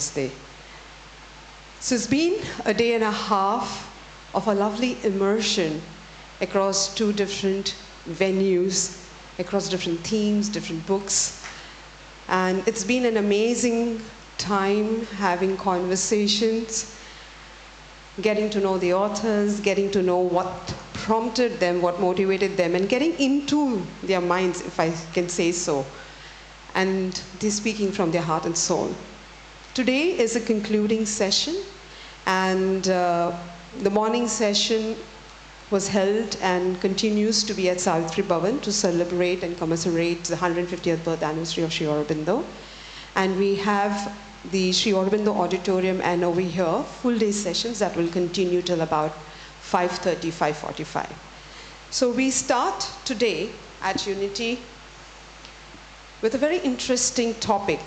Namaste. So it's been a day and a half of a lovely immersion across 2 different venues, across different themes, different books. And it's been an amazing time having conversations, getting to know the authors, getting to know what prompted them, what motivated them, and getting into their minds, if I can say so. And they're speaking from their heart and soul. Today is a concluding session, and the morning session was held and continues to be at Savitri Bhavan to celebrate and commiserate the 150th birth anniversary of Sri Aurobindo. And we have the Sri Aurobindo Auditorium and over here, full day sessions that will continue till about 5:30, 5:45. So we start today at Unity with a very interesting topic,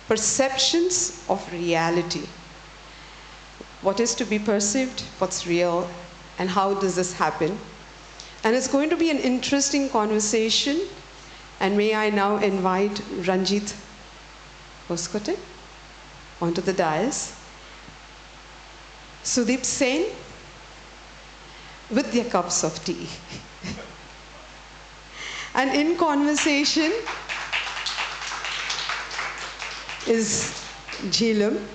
perceptions of reality. What is to be perceived, what's real, and how does this happen? And it's going to be an interesting conversation. And may I now invite Ranjit Hoskote onto the dais. Sudeep Sen with their cups of tea. And in conversation is Jhilam.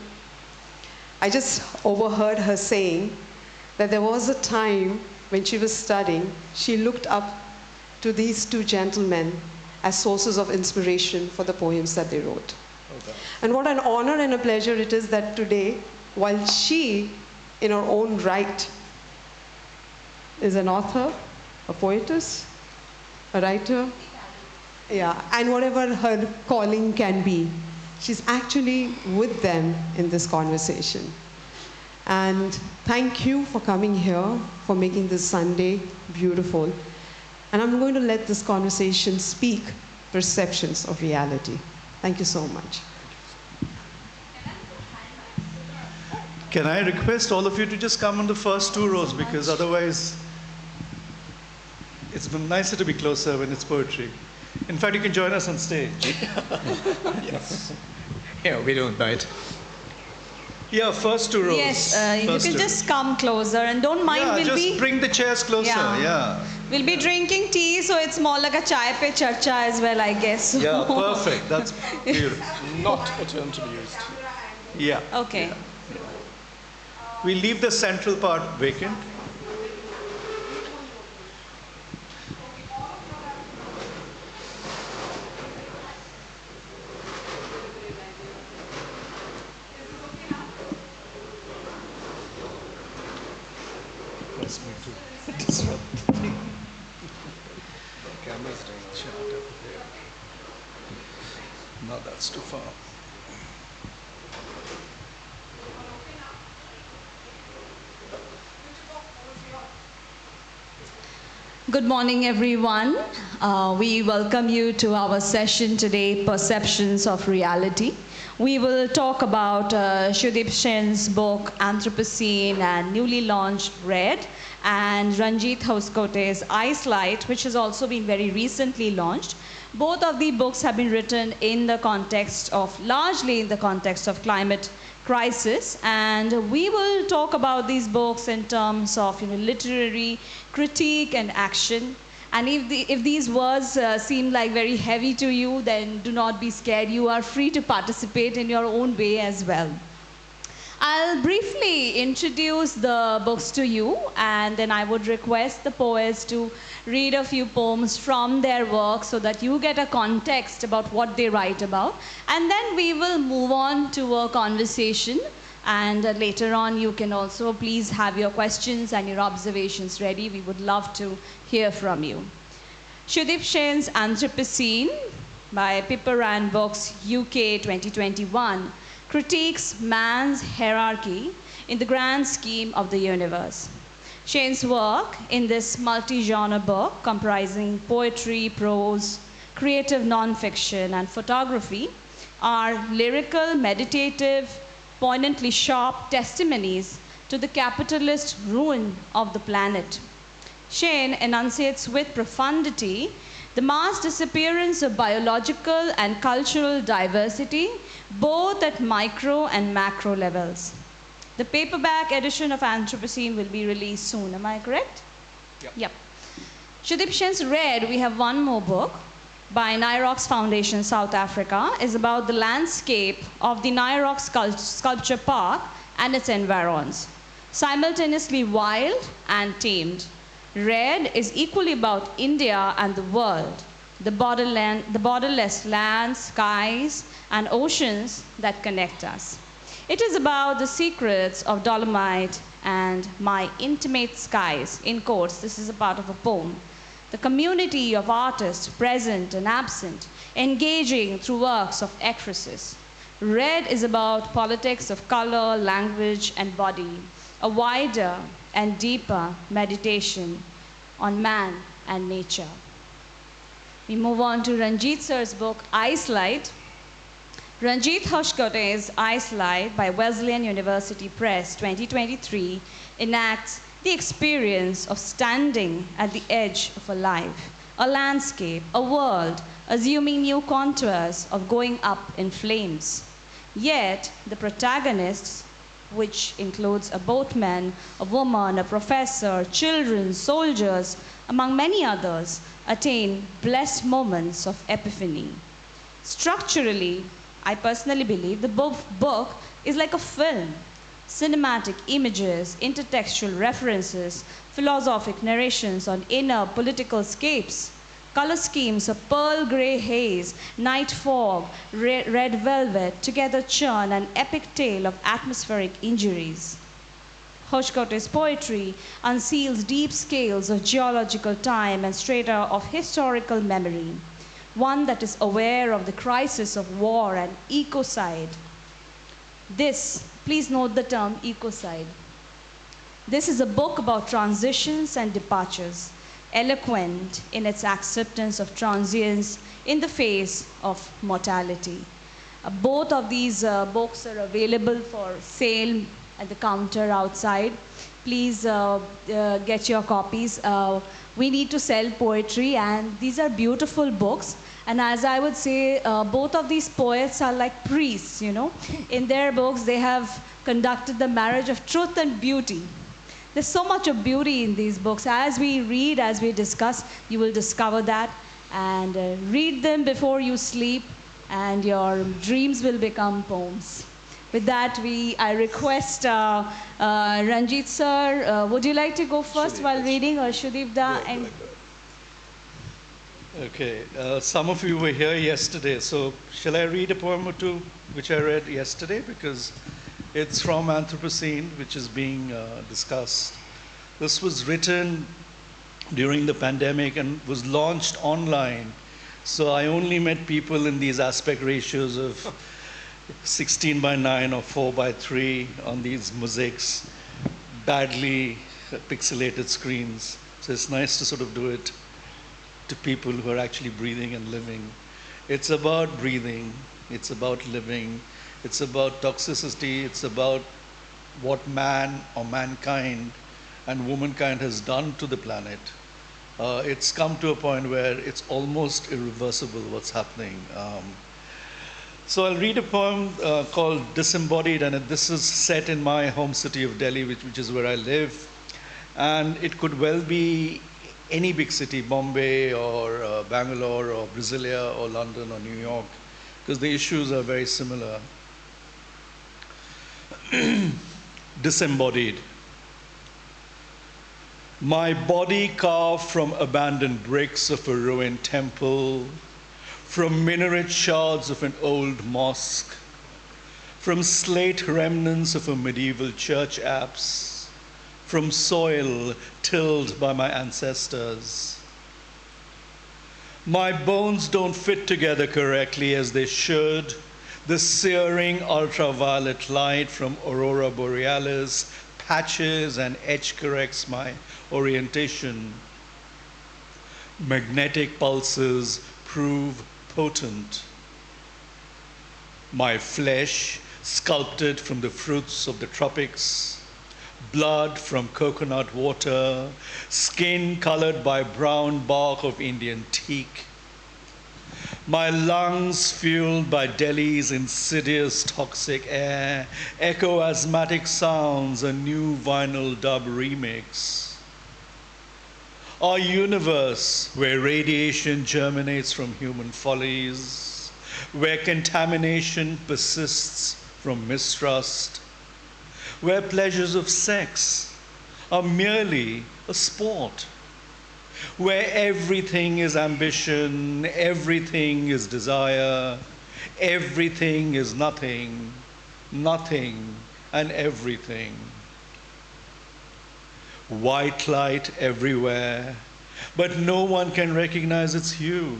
I just overheard her saying that there was a time when she was studying, she looked up to these 2 gentlemen as sources of inspiration for the poems that they wrote. Okay. And what an honor and a pleasure it is that today, while she, in her own right, is an author, a poetess, a writer, and whatever her calling can be, she's actually with them in this conversation. And thank you for coming here, for making this Sunday beautiful. And I'm going to let this conversation speak perceptions of reality. Thank you so much. Can I request all of you to just come on the first 2 rows, because otherwise it's nicer to be closer when it's poetry. In fact, you can join us on stage. Yes. Yeah, we don't bite. Yeah, first 2 rows. Yes, you can just come closer and don't mind. Just bring the chairs closer. Yeah. We'll be drinking tea, so it's more like a chai pe charcha as well, I guess. Yeah, perfect. That's beautiful. Not a term to be used. Yeah. Okay. Yeah. We leave the central part vacant. That's me too. Disrupt the thing. Camera's doing a shot over there. No, that's too far. Good morning, everyone. We welcome you to our session today, Perceptions of Reality. We will talk about Sudeep Sen's book, Anthropocene, and newly launched Red, and Ranjit Hoskote's Ice Light, which has also been very recently launched. Both of the books have been written in the context of, largely in the context of climate crisis, and we will talk about these books in terms of literary critique and action. And if these words seem like very heavy to you, then do not be scared. You are free to participate in your own way as well. I'll briefly introduce the books to you, and then I would request the poets to read a few poems from their work so that you get a context about what they write about. And then we will move on to a conversation, and later on you can also please have your questions and your observations ready. We would love to hear from you. Sudeep Sen's Anthropocene by Piper and Books, UK 2021. Critiques man's hierarchy in the grand scheme of the universe. Sen's work in this multi-genre book, comprising poetry, prose, creative non-fiction, and photography, are lyrical, meditative, poignantly sharp testimonies to the capitalist ruin of the planet. Sen enunciates with profundity the mass disappearance of biological and cultural diversity both at micro and macro levels. The paperback edition of Anthropocene will be released soon. Am I correct? Yep. Shudip Shen's Red, we have one more book by Nyrox Foundation, South Africa, is about the landscape of the Nyrox Sculpture Park and its environs, simultaneously wild and tamed. Red is equally about India and the world, the borderless lands, skies, and oceans that connect us. It is about the secrets of Dolomite and my intimate skies. In quotes, this is a part of a poem. The community of artists, present and absent, engaging through works of ekphrasis. Red is about politics of color, language, and body, a wider and deeper meditation on man and nature. We move on to Ranjit sir's book, Ice Light. Ranjit Hoshkote's Ice Light by Wesleyan University Press 2023 enacts the experience of standing at the edge of a life, a landscape, a world, assuming new contours of going up in flames. Yet, the protagonists, which includes a boatman, a woman, a professor, children, soldiers, among many others, attain blessed moments of epiphany. Structurally, I personally believe the book is like a film. Cinematic images, intertextual references, philosophic narrations on inner political scapes, color schemes of pearl gray haze, night fog, red velvet, together churn an epic tale of atmospheric injuries. Hoshkote's poetry unseals deep scales of geological time and strata of historical memory, one that is aware of the crisis of war and ecocide. This, please note the term ecocide. This is a book about transitions and departures, eloquent in its acceptance of transience in the face of mortality. Both of these books are available for sale at the counter outside. Please get your copies. We need to sell poetry, and these are beautiful books. And as I would say, both of these poets are like priests, you know. In their books, they have conducted the marriage of truth and beauty. There's so much of beauty in these books. As we read, as we discuss, you will discover that. And read them before you sleep, and your dreams will become poems. With that, I request Ranjit sir, would you like to go first while reading, or Shudip da? Okay, some of you were here yesterday, so shall I read a poem or two which I read yesterday? Because it's from Anthropocene, which is being discussed. This was written during the pandemic and was launched online. So I only met people in these aspect ratios of 16 by 9 or 4 by 3 on these mosaics, badly pixelated screens. So it's nice to sort of do it to people who are actually breathing and living. It's about breathing, it's about living, it's about toxicity, it's about what man or mankind and womankind has done to the planet. It's come to a point where it's almost irreversible what's happening. So I'll read a poem called Disembodied, and this is set in my home city of Delhi, which is where I live. And it could well be any big city, Bombay or Bangalore or Brasilia or London or New York, because the issues are very similar. Disembodied. My body carved from abandoned bricks of a ruined temple, from minaret shards of an old mosque, from slate remnants of a medieval church apse, from soil tilled by my ancestors. My bones don't fit together correctly as they should. The searing ultraviolet light from aurora borealis patches and edge corrects my orientation. Magnetic pulses prove potent. My flesh, sculpted from the fruits of the tropics, blood from coconut water, skin colored by brown bark of Indian teak, My lungs fueled by Delhi's insidious toxic air echo asthmatic sounds, a new vinyl dub remix. Our universe, where radiation germinates from human follies, where contamination persists from mistrust, where pleasures of sex are merely a sport, where everything is ambition, everything is desire, everything is nothing, nothing and everything. White light everywhere, but no one can recognize its hue.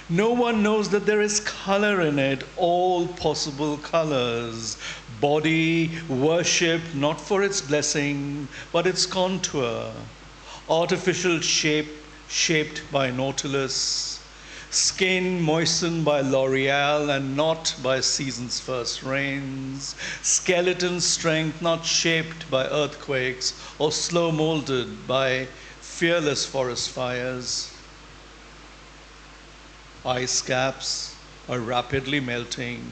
No one knows that there is color in it, all possible colors. Body worshipped not for its blessing, but its contour. Artificial shape shaped by Nautilus. Skin moistened by L'Oreal and not by season's first rains. Skeleton strength not shaped by earthquakes or slow molded by fearless forest fires. Ice caps are rapidly melting,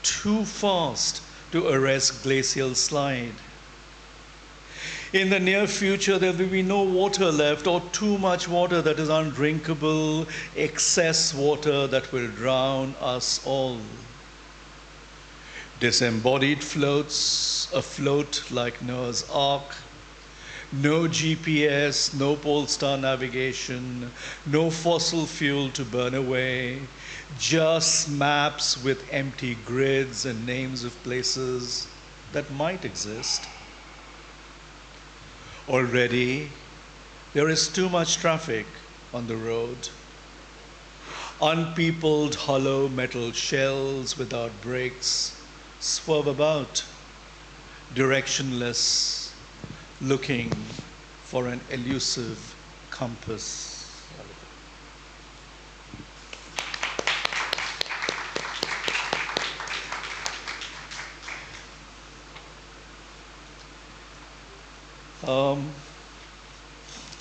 too fast to arrest glacial slide. In the near future, there will be no water left, or too much water that is undrinkable, excess water that will drown us all. Disembodied floats afloat like Noah's Ark. No GPS, no pole star navigation, no fossil fuel to burn away, just maps with empty grids and names of places that might exist. Already, there is too much traffic on the road. Unpeopled hollow metal shells without brakes swerve about, directionless, looking for an elusive compass.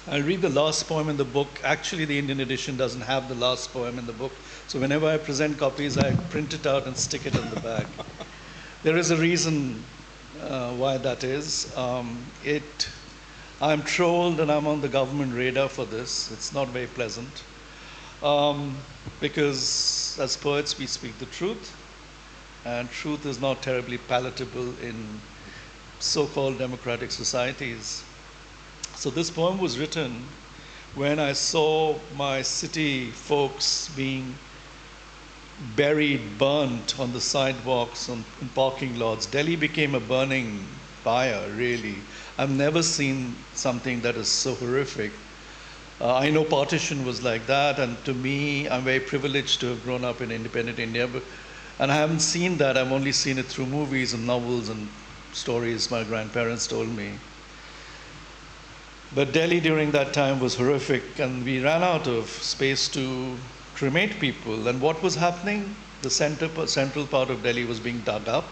I'll read the last poem in the book. Actually, the Indian edition doesn't have the last poem in the book, so whenever I present copies, I print it out and stick it on the back. There is a reason why that is. I'm trolled and I'm on the government radar for this. It's not very pleasant. Because as poets, we speak the truth, and truth is not terribly palatable in so-called democratic societies. So this poem was written when I saw my city folks being buried, burnt on the sidewalks, in parking lots. Delhi became a burning fire, really. I've never seen something that is so horrific. I know partition was like that, and to me, I'm very privileged to have grown up in independent India, and I haven't seen that. I've only seen it through movies and novels and stories my grandparents told me. But Delhi during that time was horrific, and we ran out of space to cremate people. And what was happening? The central part of Delhi was being dug up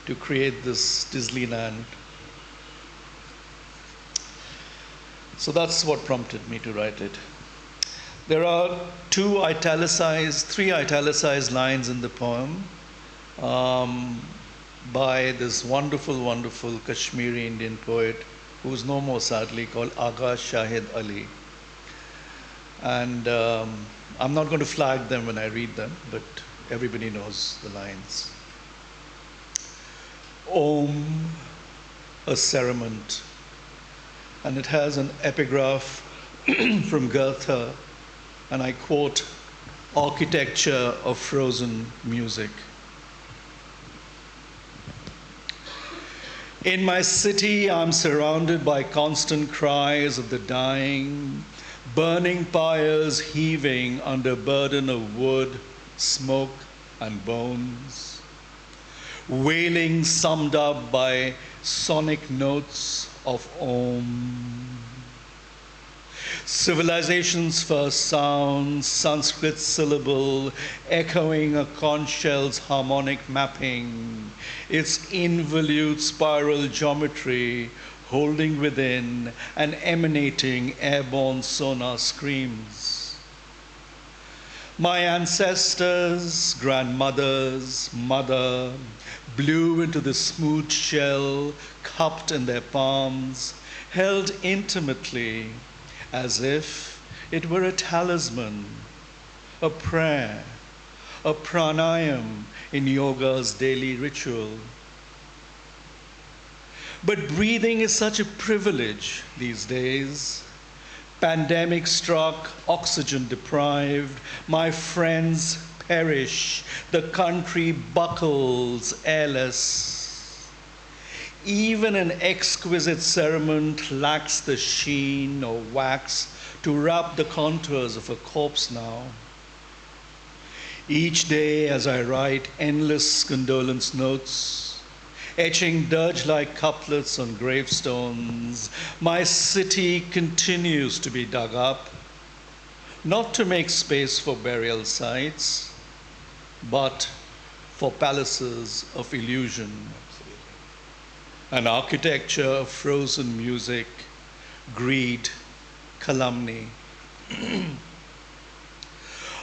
to create this Disneyland. So that's what prompted me to write it. There are three italicized lines in the poem by this wonderful, wonderful Kashmiri Indian poet who's no more, sadly, called Agha Shahid Ali. And I'm not going to flag them when I read them, but everybody knows the lines. Om, a ceremony. And it has an epigraph from Goethe, and I quote, architecture of frozen music. In my city, I'm surrounded by constant cries of the dying, burning pyres heaving under burden of wood, smoke, and bones. Wailing summed up by sonic notes of Om. Civilization's first sound, Sanskrit syllable, echoing a conch shell's harmonic mapping, its involute spiral geometry holding within and emanating airborne sonar screams. My ancestors, grandmothers, mother, blew into the smooth shell, cupped in their palms, held intimately as if it were a talisman, a prayer, a pranayam in yoga's daily ritual. But breathing is such a privilege these days. Pandemic struck, oxygen deprived, my friends perish, the country buckles airless. Even an exquisite cerement lacks the sheen or wax to wrap the contours of a corpse now. Each day as I write endless condolence notes, etching dirge-like couplets on gravestones, my city continues to be dug up, not to make space for burial sites, but for palaces of illusion. An architecture of frozen music, greed, calumny.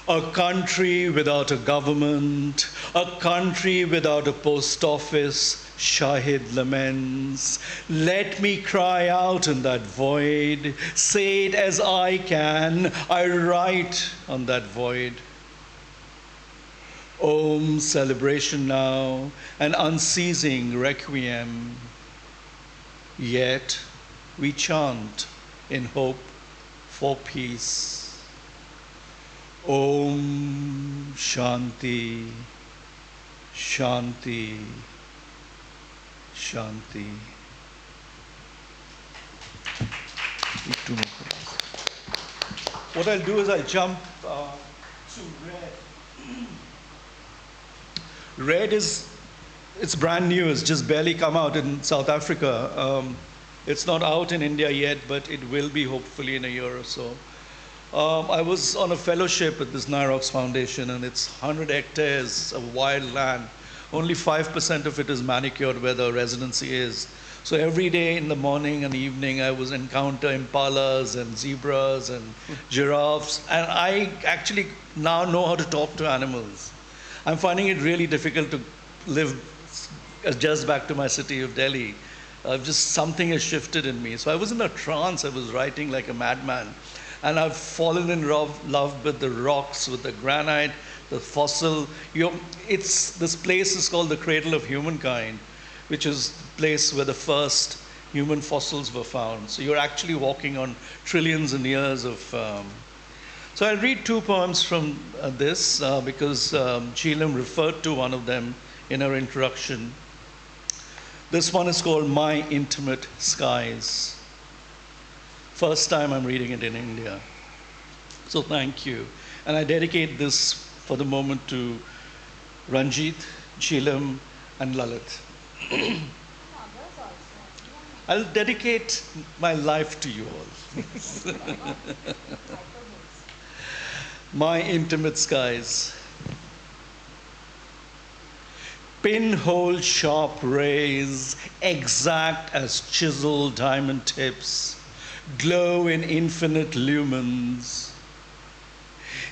A country without a government, a country without a post office, Shahid laments. Let me cry out in that void, say it as I can, I write on that void. Om, celebration now, an unceasing requiem. Yet we chant in hope for peace. Om Shanti, Shanti, Shanti. Two more colors. What I'll do is I'll jump to red. Red it's brand new, it's just barely come out in South Africa. It's not out in India yet, but it will be hopefully in a year or so. I was on a fellowship at this Nirox Foundation, and it's 100 hectares of wild land. Only 5% of it is manicured where the residency is. So every day in the morning and evening, I was encounter impalas and zebras and giraffes. And I actually now know how to talk to animals. I'm finding it really difficult to adjust back to my city of Delhi. Just something has shifted in me. So I was in a trance. I was writing like a madman. And I've fallen in love with the rocks, with the granite, the fossil. This place is called the cradle of humankind, which is the place where the first human fossils were found. So you're actually walking on trillions and years of... So I'll read two poems from this because Sheelam referred to one of them in her introduction. This one is called My Intimate Skies. First time I'm reading it in India. So thank you. And I dedicate this for the moment to Ranjit, Sheelam, and Lalit. I'll dedicate my life to you all. My Intimate Skies. Pinhole sharp rays, exact as chiseled diamond tips, glow in infinite lumens.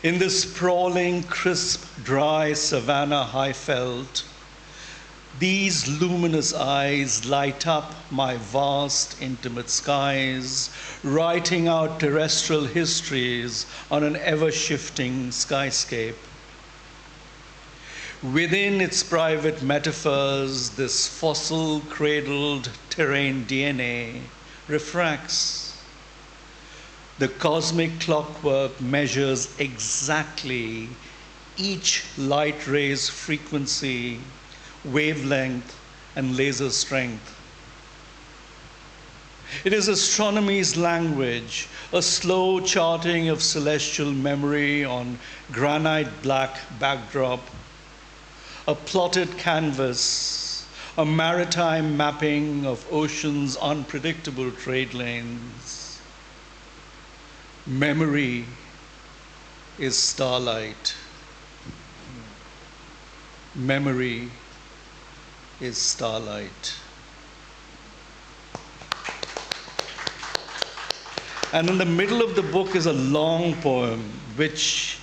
In the sprawling, crisp, dry savanna high-felt, these luminous eyes light up my vast, intimate skies, writing out terrestrial histories on an ever-shifting skyscape. Within its private metaphors, this fossil-cradled terrain DNA refracts. The cosmic clockwork measures exactly each light ray's frequency, wavelength, and laser strength. It is astronomy's language, a slow charting of celestial memory on granite black backdrop, a plotted canvas, a maritime mapping of ocean's unpredictable trade lanes. Memory is starlight. Memory is starlight. And in the middle of the book is a long poem which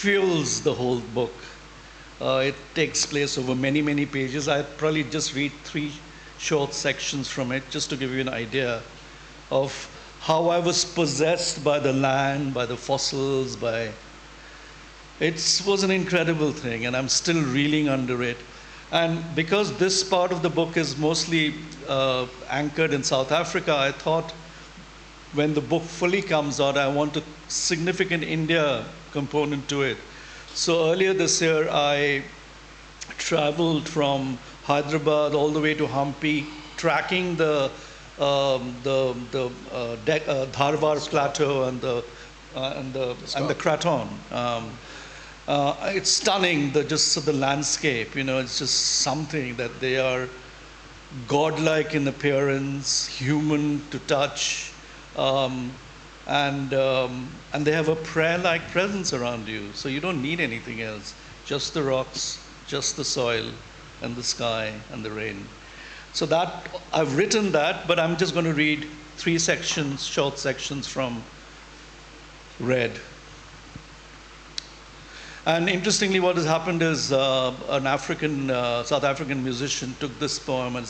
fuels the whole book. It takes place over many, many pages. I'll probably just read 3 short sections from it just to give you an idea of how I was possessed by the land, by the fossils, it was an incredible thing, and I'm still reeling under it. And because this part of the book is mostly anchored in South Africa, I thought when the book fully comes out, I want a significant India component to it. So earlier this year, I traveled from Hyderabad all the way to Hampi, tracking the Dharwar Plateau and the Kraton. It's stunning, just the landscape. It's just something that they are godlike in appearance, human to touch, and they have a prayer-like presence around you. So you don't need anything else, just the rocks, just the soil, and the sky and the rain. So that I've written that, but I'm just going to read 3 sections, short sections from Red. And interestingly, what has happened is an South African musician took this poem and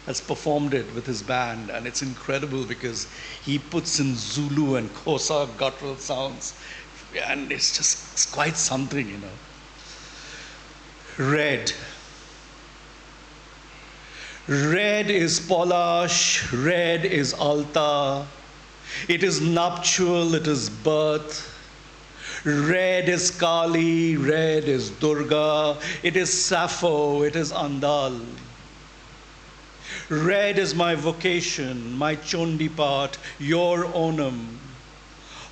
has performed it with his band, and it's incredible because he puts in Zulu and Xhosa guttural sounds, and it's quite something. Red. Red is Polash, red is Alta, it is nuptial, it is birth. Red is Kali, red is Durga, it is Sappho, it is Andal. Red is my vocation, my Chondi part, your Onam.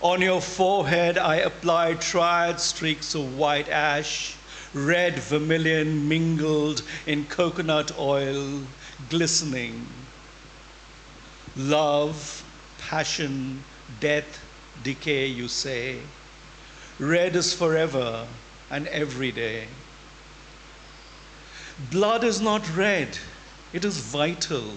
On your forehead I apply triad streaks of white ash, red vermilion mingled in coconut oil, glistening. Love, passion, death, decay, you say. Red is forever and every day. Blood is not red, it is vital.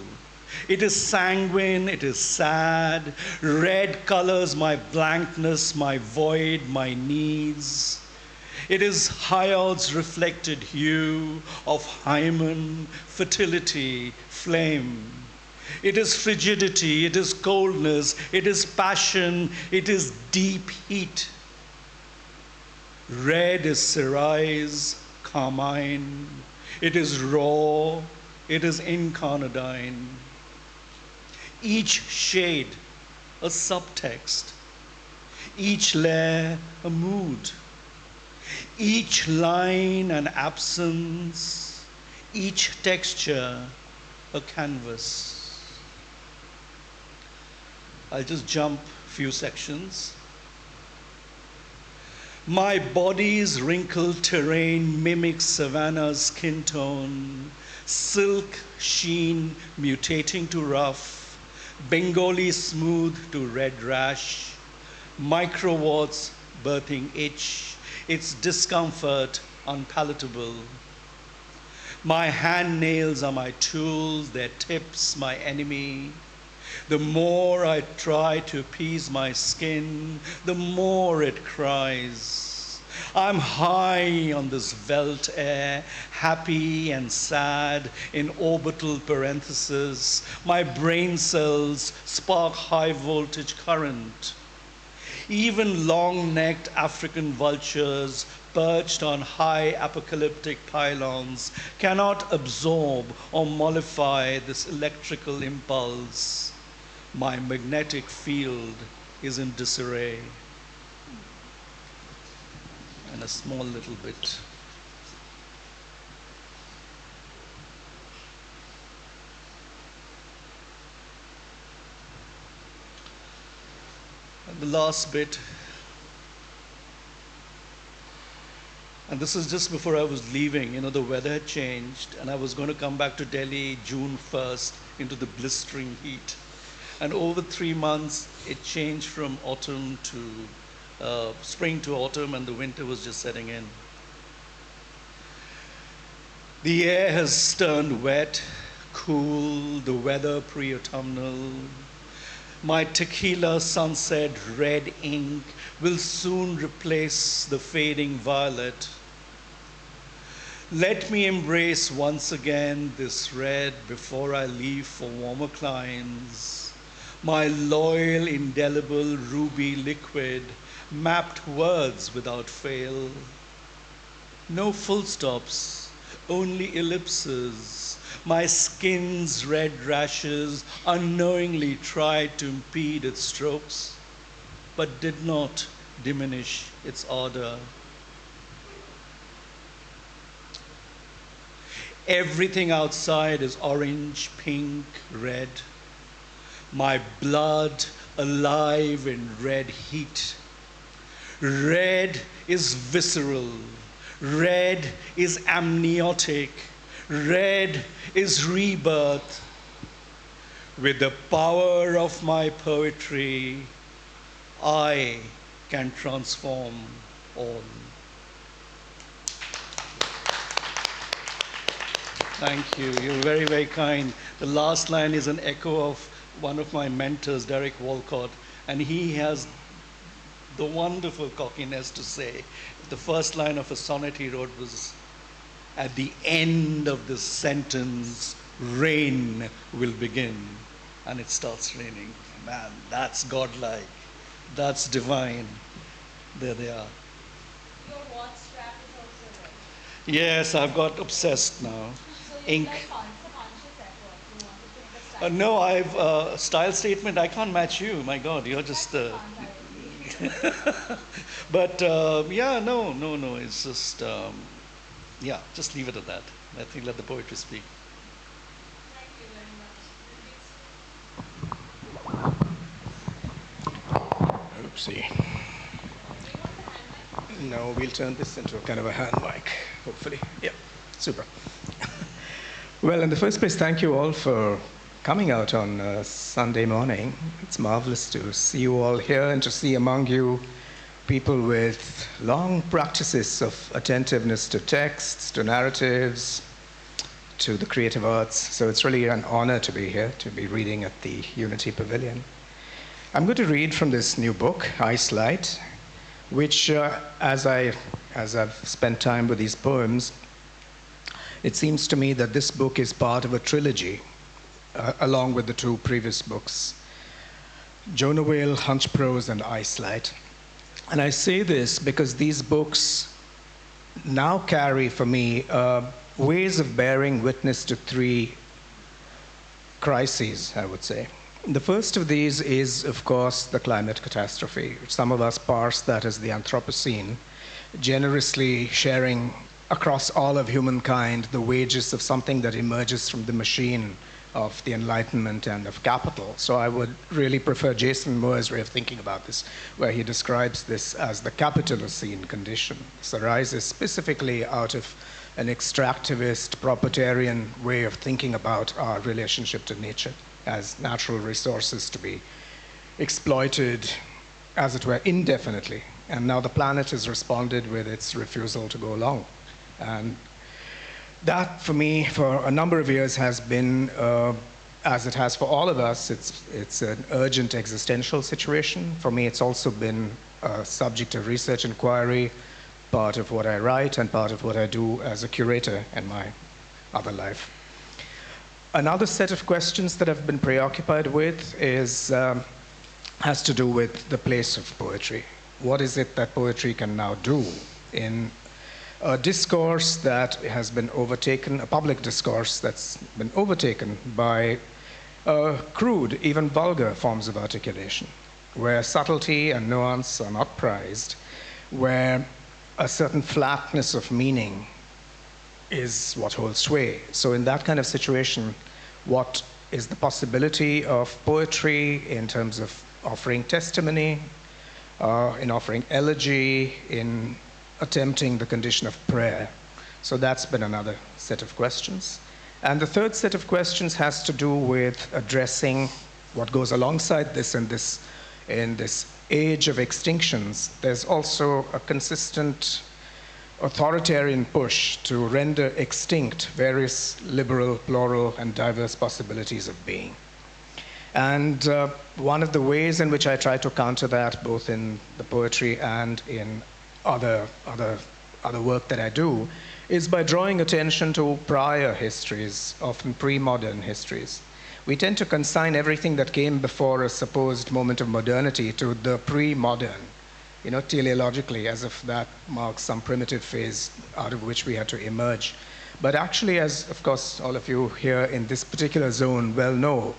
It is sanguine, it is sad. Red colors my blankness, my void, my needs. It is Hyod's reflected hue of hymen, fertility, flame. It is frigidity, it is coldness, it is passion, it is deep heat. Red is cerise, carmine. It is raw, it is incarnadine. Each shade a subtext, each layer a mood, each line an absence, each texture a canvas. I'll just jump a few sections. My body's wrinkled terrain mimics savannah's skin tone, silk sheen mutating to rough, Bengali smooth to red rash, microwarts birthing itch, its discomfort unpalatable. My hand nails are my tools, their tips my enemy. The more I try to appease my skin, the more it cries. I'm high on this veldt air, happy and sad in orbital parentheses. My brain cells spark high voltage current. Even long-necked African vultures perched on high apocalyptic pylons cannot absorb or mollify this electrical impulse. My magnetic field is in disarray. And a small little bit. And the last bit. And this is just before I was leaving. The weather had changed, and I was going to come back to Delhi June 1st into the blistering heat. And over 3 months, it changed from autumn to spring to autumn, and the winter was just setting in. The air has turned wet, cool, the weather pre-autumnal. My tequila sunset red ink will soon replace the fading violet. Let me embrace once again this red before I leave for warmer climes. My loyal, indelible ruby liquid, mapped words without fail. No full stops, only ellipses. My skin's red rashes unknowingly tried to impede its strokes, but did not diminish its ardor. Everything outside is orange, pink, red. My blood alive in red heat. Red is visceral. Red is amniotic. Red is rebirth. With the power of my poetry, I can transform all. Thank you. You're very, very kind. The last line is an echo of one of my mentors, Derek Walcott, and he has the wonderful cockiness to say the first line of a sonnet he wrote was, "At the end of this sentence, rain will begin." And it starts raining. Man, that's godlike. That's divine. There they are. Your watch strap is also red. Yes, I've got obsessed now. So Ink. it's a conscious effort. You wanted to make a style. No, I've style statement. I can't match you. My God, you're just. But yeah, no. It's just yeah. Just leave it at that. I think let the poetry speak. Thank you very much. Oopsie. No, we'll turn this into a kind of a hand mic, hopefully. Yeah, super. Well, in the first place, thank you all for coming out on Sunday morning. It's marvelous to see you all here and to see among you people with long practices of attentiveness to texts, to narratives, to the creative arts. So it's really an honor to be here, to be reading at the Unity Pavilion. I'm going to read from this new book, Ice Light, which, as I've spent time with these poems, it seems to me that this book is part of a trilogy, along with the two previous books, Jonah Whale, Hunch Prose, and Ice Light. And I say this because these books now carry for me ways of bearing witness to three crises, I would say. The first of these is, of course, the climate catastrophe. Some of us parse that as the Anthropocene, generously sharing across all of humankind the wages of something that emerges from the machine of the Enlightenment and of capital. So I would really prefer Jason Moore's way of thinking about this, where he describes this as the Capitalocene condition. This arises specifically out of an extractivist, proprietarian way of thinking about our relationship to nature as natural resources to be exploited, as it were, indefinitely. And now the planet has responded with its refusal to go along. And that, for me, for a number of years has been, as it has for all of us, it's an urgent existential situation. For me, it's also been a subject of research inquiry, part of what I write and part of what I do as a curator in my other life. Another set of questions that I've been preoccupied with has to do with the place of poetry. What is it that poetry can now do in a discourse that has been overtaken, a public discourse that's been overtaken by crude, even vulgar forms of articulation, where subtlety and nuance are not prized, where a certain flatness of meaning is what holds sway. So in that kind of situation, what is the possibility of poetry in terms of offering testimony, in offering elegy, in attempting the condition of prayer? So that's been another set of questions. And the third set of questions has to do with addressing what goes alongside this in this age of extinctions. There's also a consistent authoritarian push to render extinct various liberal, plural, and diverse possibilities of being. And one of the ways in which I try to counter that, both in the poetry and in other work that I do, is by drawing attention to prior histories, often pre-modern histories. We tend to consign everything that came before a supposed moment of modernity to the pre-modern, teleologically, as if that marks some primitive phase out of which we had to emerge. But actually, as of course all of you here in this particular zone well know,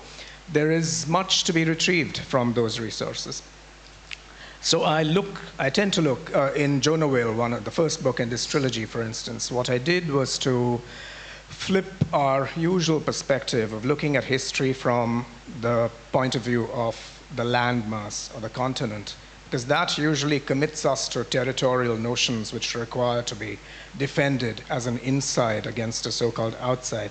there is much to be retrieved from those resources. So I tend to look in Jonah Whale, the first book in this trilogy, for instance. What I did was to flip our usual perspective of looking at history from the point of view of the landmass or the continent, because that usually commits us to territorial notions which require to be defended as an inside against a so-called outside.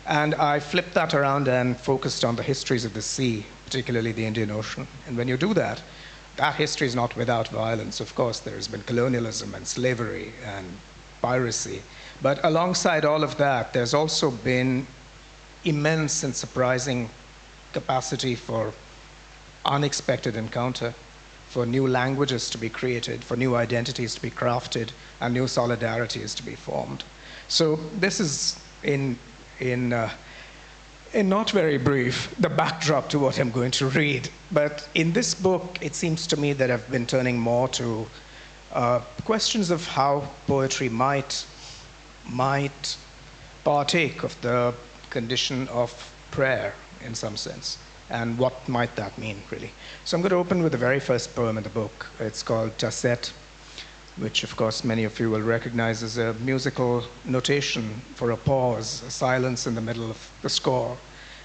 And I flipped that around and focused on the histories of the sea, particularly the Indian Ocean. And when you do that, that history is not without violence. Of course, there's been colonialism and slavery and piracy. But alongside all of that, there's also been immense and surprising capacity for unexpected encounter, for new languages to be created, for new identities to be crafted, and new solidarities to be formed. So this is in not very brief, the backdrop to what I'm going to read. But in this book, it seems to me that I've been turning more to questions of how poetry might partake of the condition of prayer in some sense. And what might that mean, really? So I'm going to open with the very first poem in the book. It's called Tasset, which of course many of you will recognize as a musical notation for a pause, a silence in the middle of the score.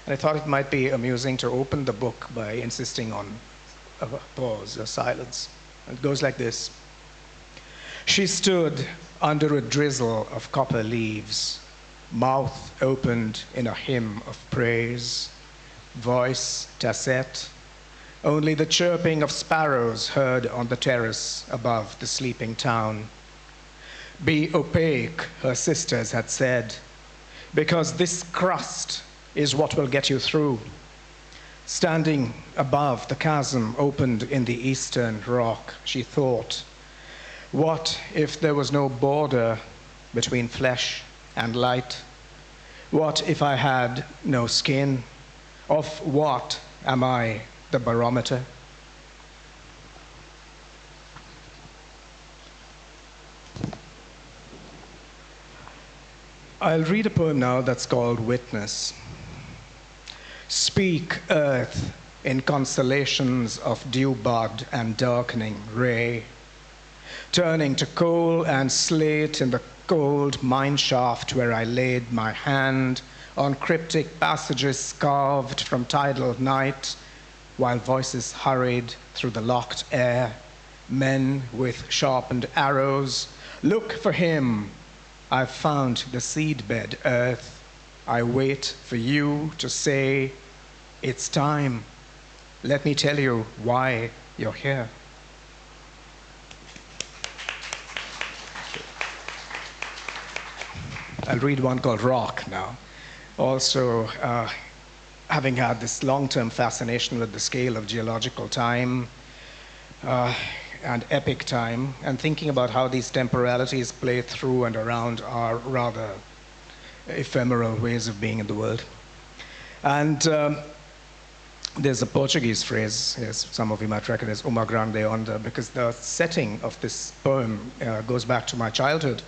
And I thought it might be amusing to open the book by insisting on a pause, a silence. And it goes like this. She stood under a drizzle of copper leaves, mouth opened in a hymn of praise, voice Tasset, only the chirping of sparrows heard on the terrace above the sleeping town. Be opaque, her sisters had said, because this crust is what will get you through. Standing above the chasm opened in the eastern rock, she thought, what if there was no border between flesh and light? What if I had no skin? Of what am I the barometer? I'll read a poem now that's called Witness. Speak, earth, in constellations of dew-bud and darkening ray, turning to coal and slate in the cold mine shaft where I laid my hand on cryptic passages carved from tidal night, while voices hurried through the locked air, men with sharpened arrows. Look for him. I've found the seedbed, earth. I wait for you to say, it's time. Let me tell you why you're here. I'll read one called Rock now. Also, having had this long-term fascination with the scale of geological time and epic time, and thinking about how these temporalities play through and around our rather ephemeral ways of being in the world. And there's a Portuguese phrase, yes, some of you might recognize, Uma Grande Onda, because the setting of this poem goes back to my childhood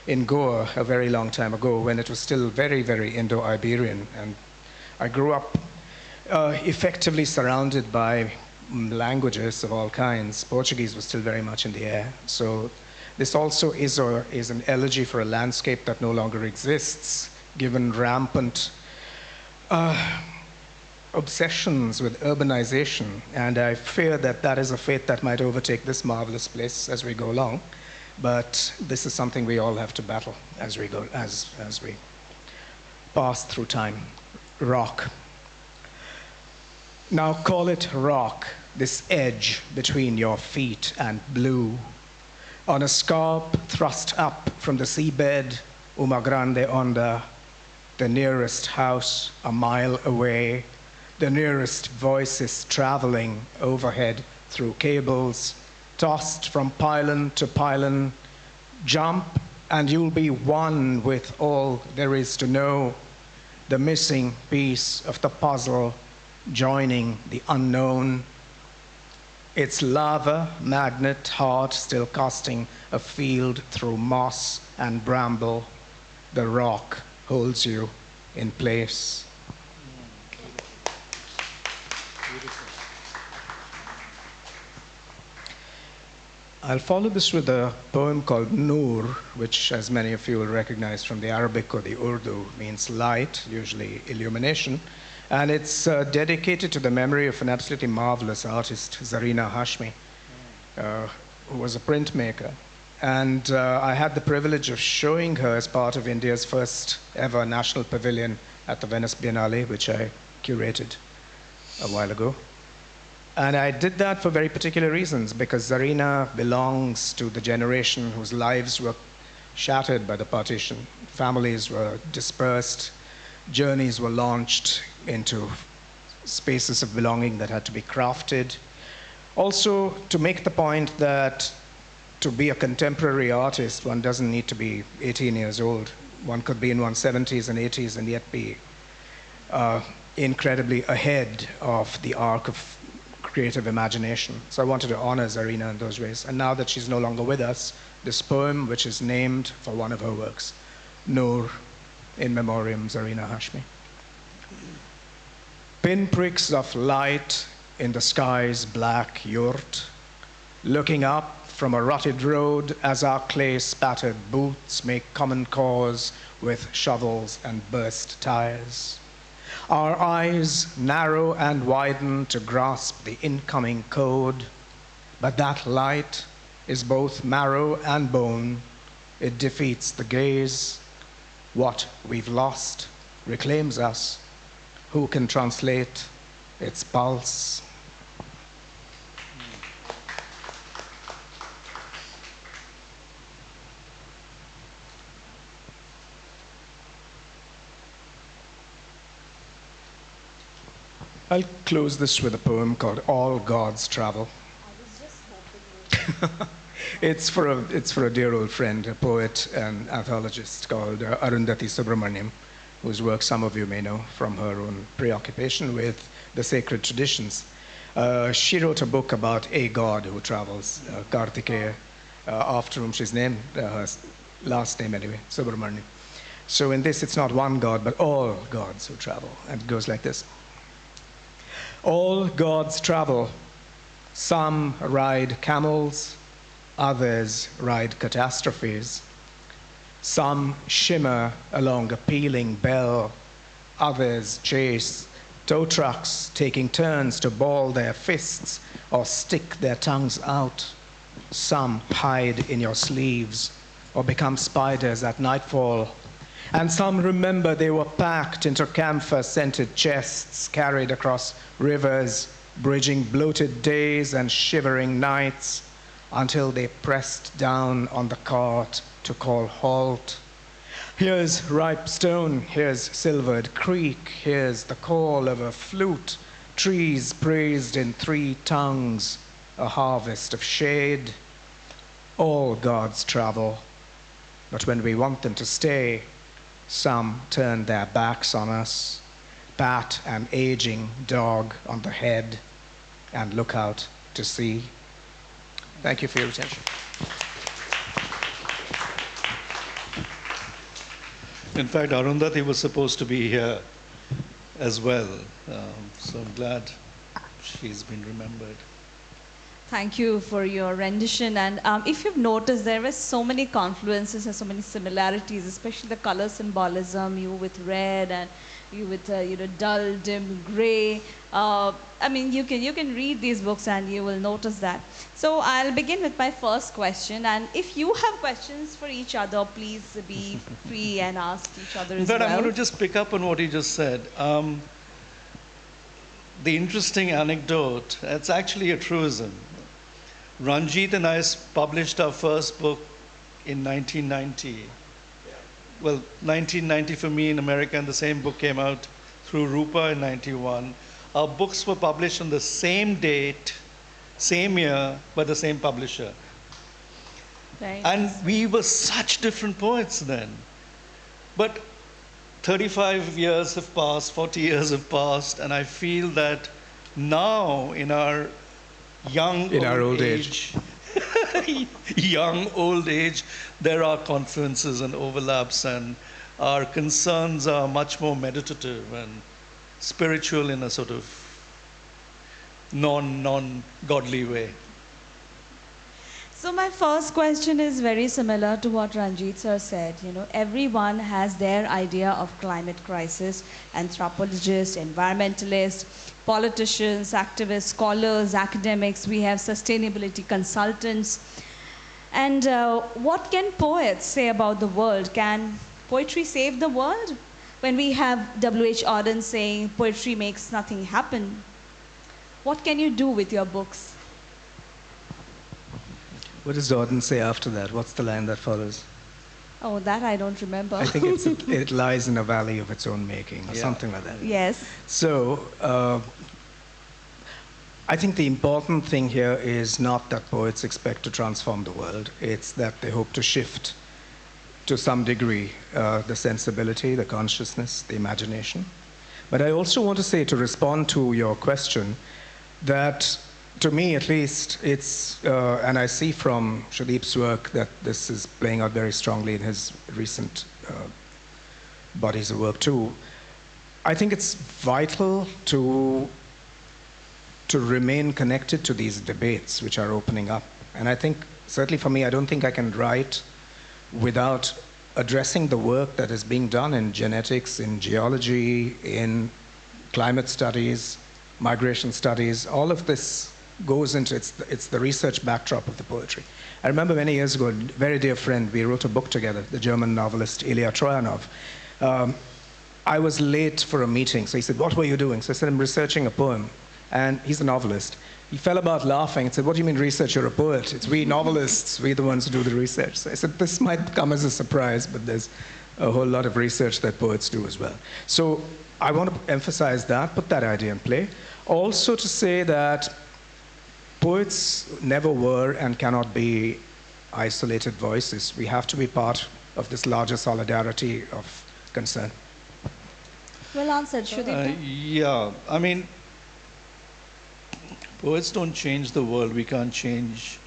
in Goa a very long time ago, when it was still very, very Indo-Iberian. And I grew up effectively surrounded by languages of all kinds. Portuguese was still very much in the air. So this also is an elegy for a landscape that no longer exists, given rampant obsessions with urbanization. And I fear that that is a fate that might overtake this marvelous place as we go along. But this is something we all have to battle as we go, as we pass through time. Rock. Now call it rock, this edge between your feet and blue. On a scarp thrust up from the seabed, Uma Grande Onda, the nearest house a mile away, the nearest voices traveling overhead through cables, tossed from pylon to pylon. Jump and you'll be one with all there is to know, the missing piece of the puzzle joining the unknown. Its lava magnet heart still casting a field through moss and bramble. The rock holds you in place. I'll follow this with a poem called Noor, which, as many of you will recognize from the Arabic or the Urdu, means light, usually illumination. And it's dedicated to the memory of an absolutely marvelous artist, Zarina Hashmi, who was a printmaker. And I had the privilege of showing her as part of India's first ever national pavilion at the Venice Biennale, which I curated a while ago. And I did that for very particular reasons, because Zarina belongs to the generation whose lives were shattered by the partition. Families were dispersed, journeys were launched into spaces of belonging that had to be crafted. Also, to make the point that to be a contemporary artist, one doesn't need to be 18 years old. One could be in one's 70s and 80s and yet be incredibly ahead of the arc of creative imagination. So I wanted to honor Zarina in those ways. And now that she's no longer with us, this poem, which is named for one of her works, Noor, in memoriam Zarina Hashmi. Pinpricks of light in the sky's black yurt, looking up from a rutted road as our clay-spattered boots make common cause with shovels and burst tires. Our eyes narrow and widen to grasp the incoming code, but that light is both marrow and bone. It defeats the gaze. What we've lost reclaims us. Who can translate its pulse? I'll close this with a poem called All Gods Travel. It's for a dear old friend, a poet and anthologist called Arundhati Subramaniam, whose work some of you may know from her own preoccupation with the sacred traditions. She wrote a book about a god who travels, Kartikeya, after whom she's named, her last name anyway, Subramaniam. So in this, it's not one god, but all gods who travel. And it goes like this. All gods travel. Some ride camels, others ride catastrophes. Some shimmer along a pealing bell, others chase tow trucks, taking turns to ball their fists or stick their tongues out. Some hide in your sleeves or become spiders at nightfall. And some remember they were packed into camphor-scented chests carried across rivers, bridging bloated days and shivering nights until they pressed down on the cart to call halt. Here's ripe stone, here's silvered creek, here's the call of a flute, trees praised in 3 tongues, a harvest of shade. All gods travel, but when we want them to stay, some turn their backs on us, pat an aging dog on the head, and look out to sea. Thank you for your attention. In fact, Arundhati was supposed to be here as well, so I'm glad she's been remembered. Thank you for your rendition. And if you've noticed, there were so many confluences and so many similarities, especially the color symbolism, you with red and you with dull, dim gray. I mean, you can read these books and you will notice that. So I'll begin with my first question. And if you have questions for each other, please be free and ask each other as But well. I'm going to just pick up on what he just said. The interesting anecdote, it's actually a truism. Ranjit and I published our first book in 1990. Well, 1990 for me in America, and the same book came out through Rupa in 91. our books were published on the same date, same year, by the same publisher. Right. And we were such different poets then. But 35 years have passed, 40 years have passed, and I feel that now in our old age. young old age, there are confluences and overlaps, and our concerns are much more meditative and spiritual in a sort of non-godly way. So my first question is very similar to what Ranjit sir said. Everyone has their idea of climate crisis. Anthropologists, environmentalists, politicians, activists, scholars, academics. We have sustainability consultants. And what can poets say about the world? Can poetry save the world? When we have W.H. Auden saying poetry makes nothing happen, what can you do with your books? What does Auden say after that? What's the line that follows? Oh, that I don't remember. I think it lies in a valley of its own making, or something like that. Yes. So, I think the important thing here is not that poets expect to transform the world. It's that they hope to shift, to some degree, the sensibility, the consciousness, the imagination. But I also want to say, to respond to your question, that to me at least, it's, and I see from Shadip's work that this is playing out very strongly in his recent bodies of work too. I think it's vital to remain connected to these debates which are opening up. And I think, certainly for me, I don't think I can write without addressing the work that is being done in genetics, in geology, in climate studies, migration studies. All of this goes into, it's the research backdrop of the poetry. I remember many years ago, a very dear friend, we wrote a book together, the German novelist Ilya Troyanov. I was late for a meeting, so he said, "What were you doing?" So I said, "I'm researching a poem." And he's a novelist. He fell about laughing and said, "What do you mean research? You're a poet. It's we novelists, we the ones who do the research." So I said, this might come as a surprise, but there's a whole lot of research that poets do as well. So I want to emphasize that, put that idea in play. Also to say that poets never were and cannot be isolated voices. We have to be part of this larger solidarity of concern. Well answered, Shudita. Yeah, I mean, poets don't change the world. We can't change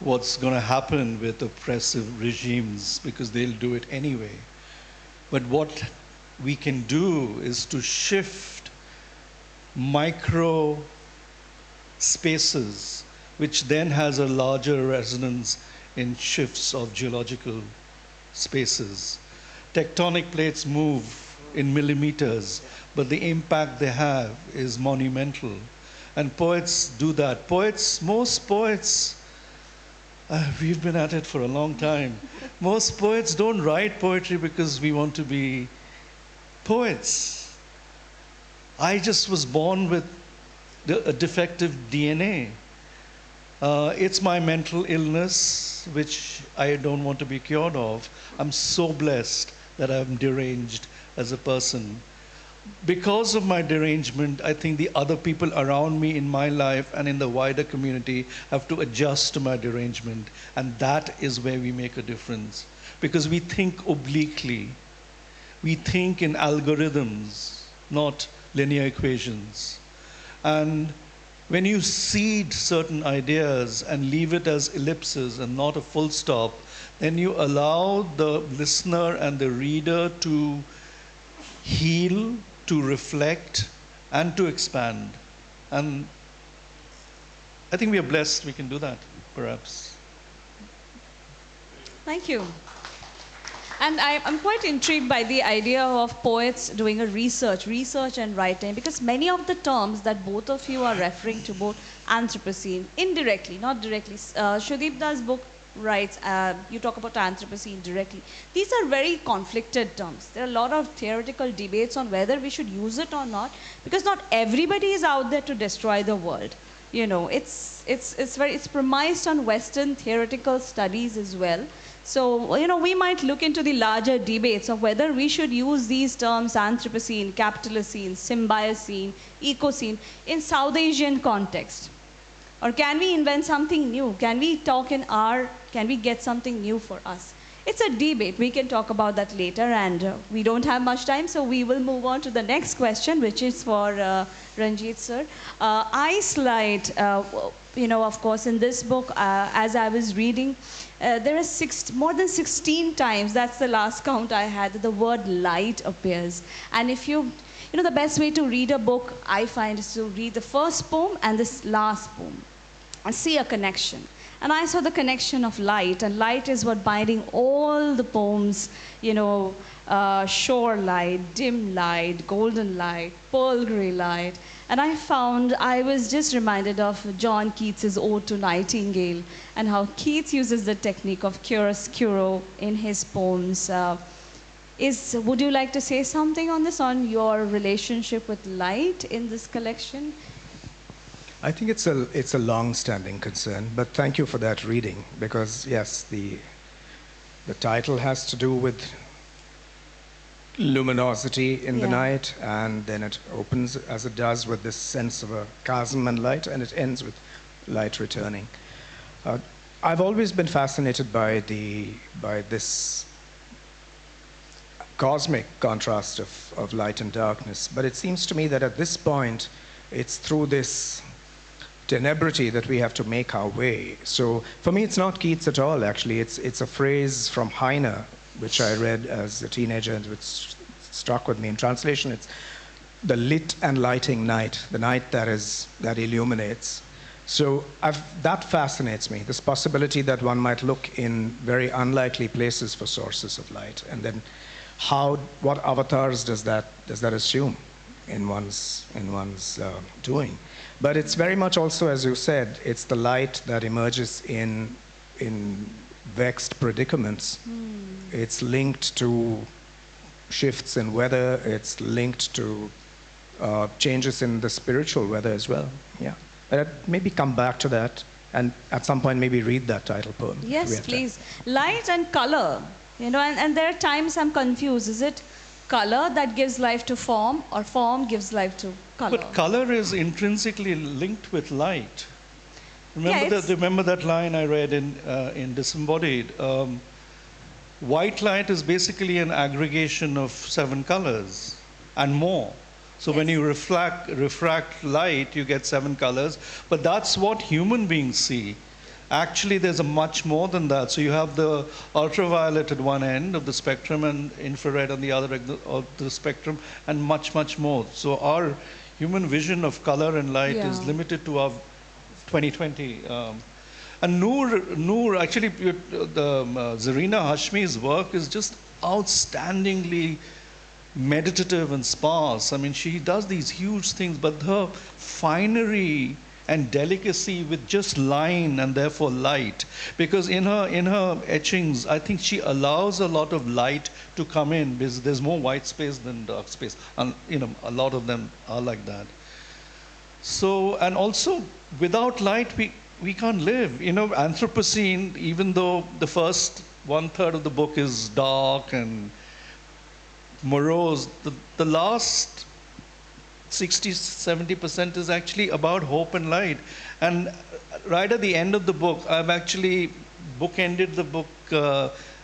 what's going to happen with oppressive regimes because they'll do it anyway. But what we can do is to shift micro spaces, which then has a larger resonance in shifts of geological spaces. Tectonic plates move in millimeters, but the impact they have is monumental. And poets do that. Most poets, we've been at it for a long time. Most poets don't write poetry because we want to be poets. I just was born with a defective DNA. It's my mental illness, which I don't want to be cured of. I'm so blessed that I'm deranged as a person. Because of my derangement, I think the other people around me in my life and in the wider community have to adjust to my derangement. And that is where we make a difference. Because we think obliquely. We think in algorithms, not linear equations. And when you seed certain ideas and leave it as ellipses and not a full stop, then you allow the listener and the reader to heal, to reflect, and to expand. And I think we are blessed we can do that, perhaps. Thank you. And I'm quite intrigued by the idea of poets doing a research and writing, because many of the terms that both of you are referring to, both Anthropocene, indirectly, not directly. Shudipda's book writes, you talk about Anthropocene directly. These are very conflicted terms. There are a lot of theoretical debates on whether we should use it or not, because not everybody is out there to destroy the world. It's premised on Western theoretical studies as well. So, we might look into the larger debates of whether we should use these terms Anthropocene, Capitalocene, Symbiocene, Ecocene in South Asian context. Or can we invent something new? Can we get something new for us? It's a debate. We can talk about that later, and we don't have much time, so we will move on to the next question, which is for Ranjit sir. Ice light, of course, in this book, as I was reading, there are more than 16 times, that's the last count I had, that the word light appears. And if the best way to read a book, I find, is to read the first poem and this last poem and see a connection. And I saw the connection of light, and light is what binding all the poems, shore light, dim light, golden light, pearl gray light. And I was just reminded of John Keats's Ode to Nightingale, and how Keats uses the technique of chiaroscuro in his poems. Would you like to say something on this, on your relationship with light in this collection? I think it's a long-standing concern, but thank you for that reading, because yes, the title has to do with luminosity in the night, and then it opens as it does with this sense of a chasm and light, and it ends with light returning. I've always been fascinated by this cosmic contrast of light and darkness, but it seems to me that at this point it's through this tenebrity that we have to make our way. So for me, it's not Keats at all, actually. It's a phrase from Heine, which I read as a teenager and which struck with me. In translation, it's the lit and lighting night, the night that illuminates. So that fascinates me, this possibility that one might look in very unlikely places for sources of light, and then what avatars does that assume in one's doing. But it's very much also, as you said, it's the light that emerges in vexed predicaments. It's linked to shifts in weather. It's linked to changes in the spiritual weather as well. Yeah. But maybe come back to that, and at some point maybe read that title poem. Yes, please. Light and color, and there are times I'm confused. Is it color that gives life to form, or form gives life to color? But color is intrinsically linked with light. Remember that line I read in Disembodied? White light is basically an aggregation of 7 colors and more. So when you refract light, you get 7 colors. But that's what human beings see. Actually, there's a much more than that. So you have the ultraviolet at one end of the spectrum and infrared on the other end of the spectrum, and much, much more. So our human vision of color and light is limited to our 2020. And Noor, actually, Zarina Hashmi's work is just outstandingly meditative and sparse. I mean, she does these huge things, but her finery and delicacy with just line and therefore light, because in her etchings, I think she allows a lot of light to come in, because there's more white space than dark space, and a lot of them are like that. So, and also without light we can't live. Anthropocene, even though the first 1/3 of the book is dark and morose, the last 60-70% is actually about hope and light. And right at the end of the book, I've actually bookended the book,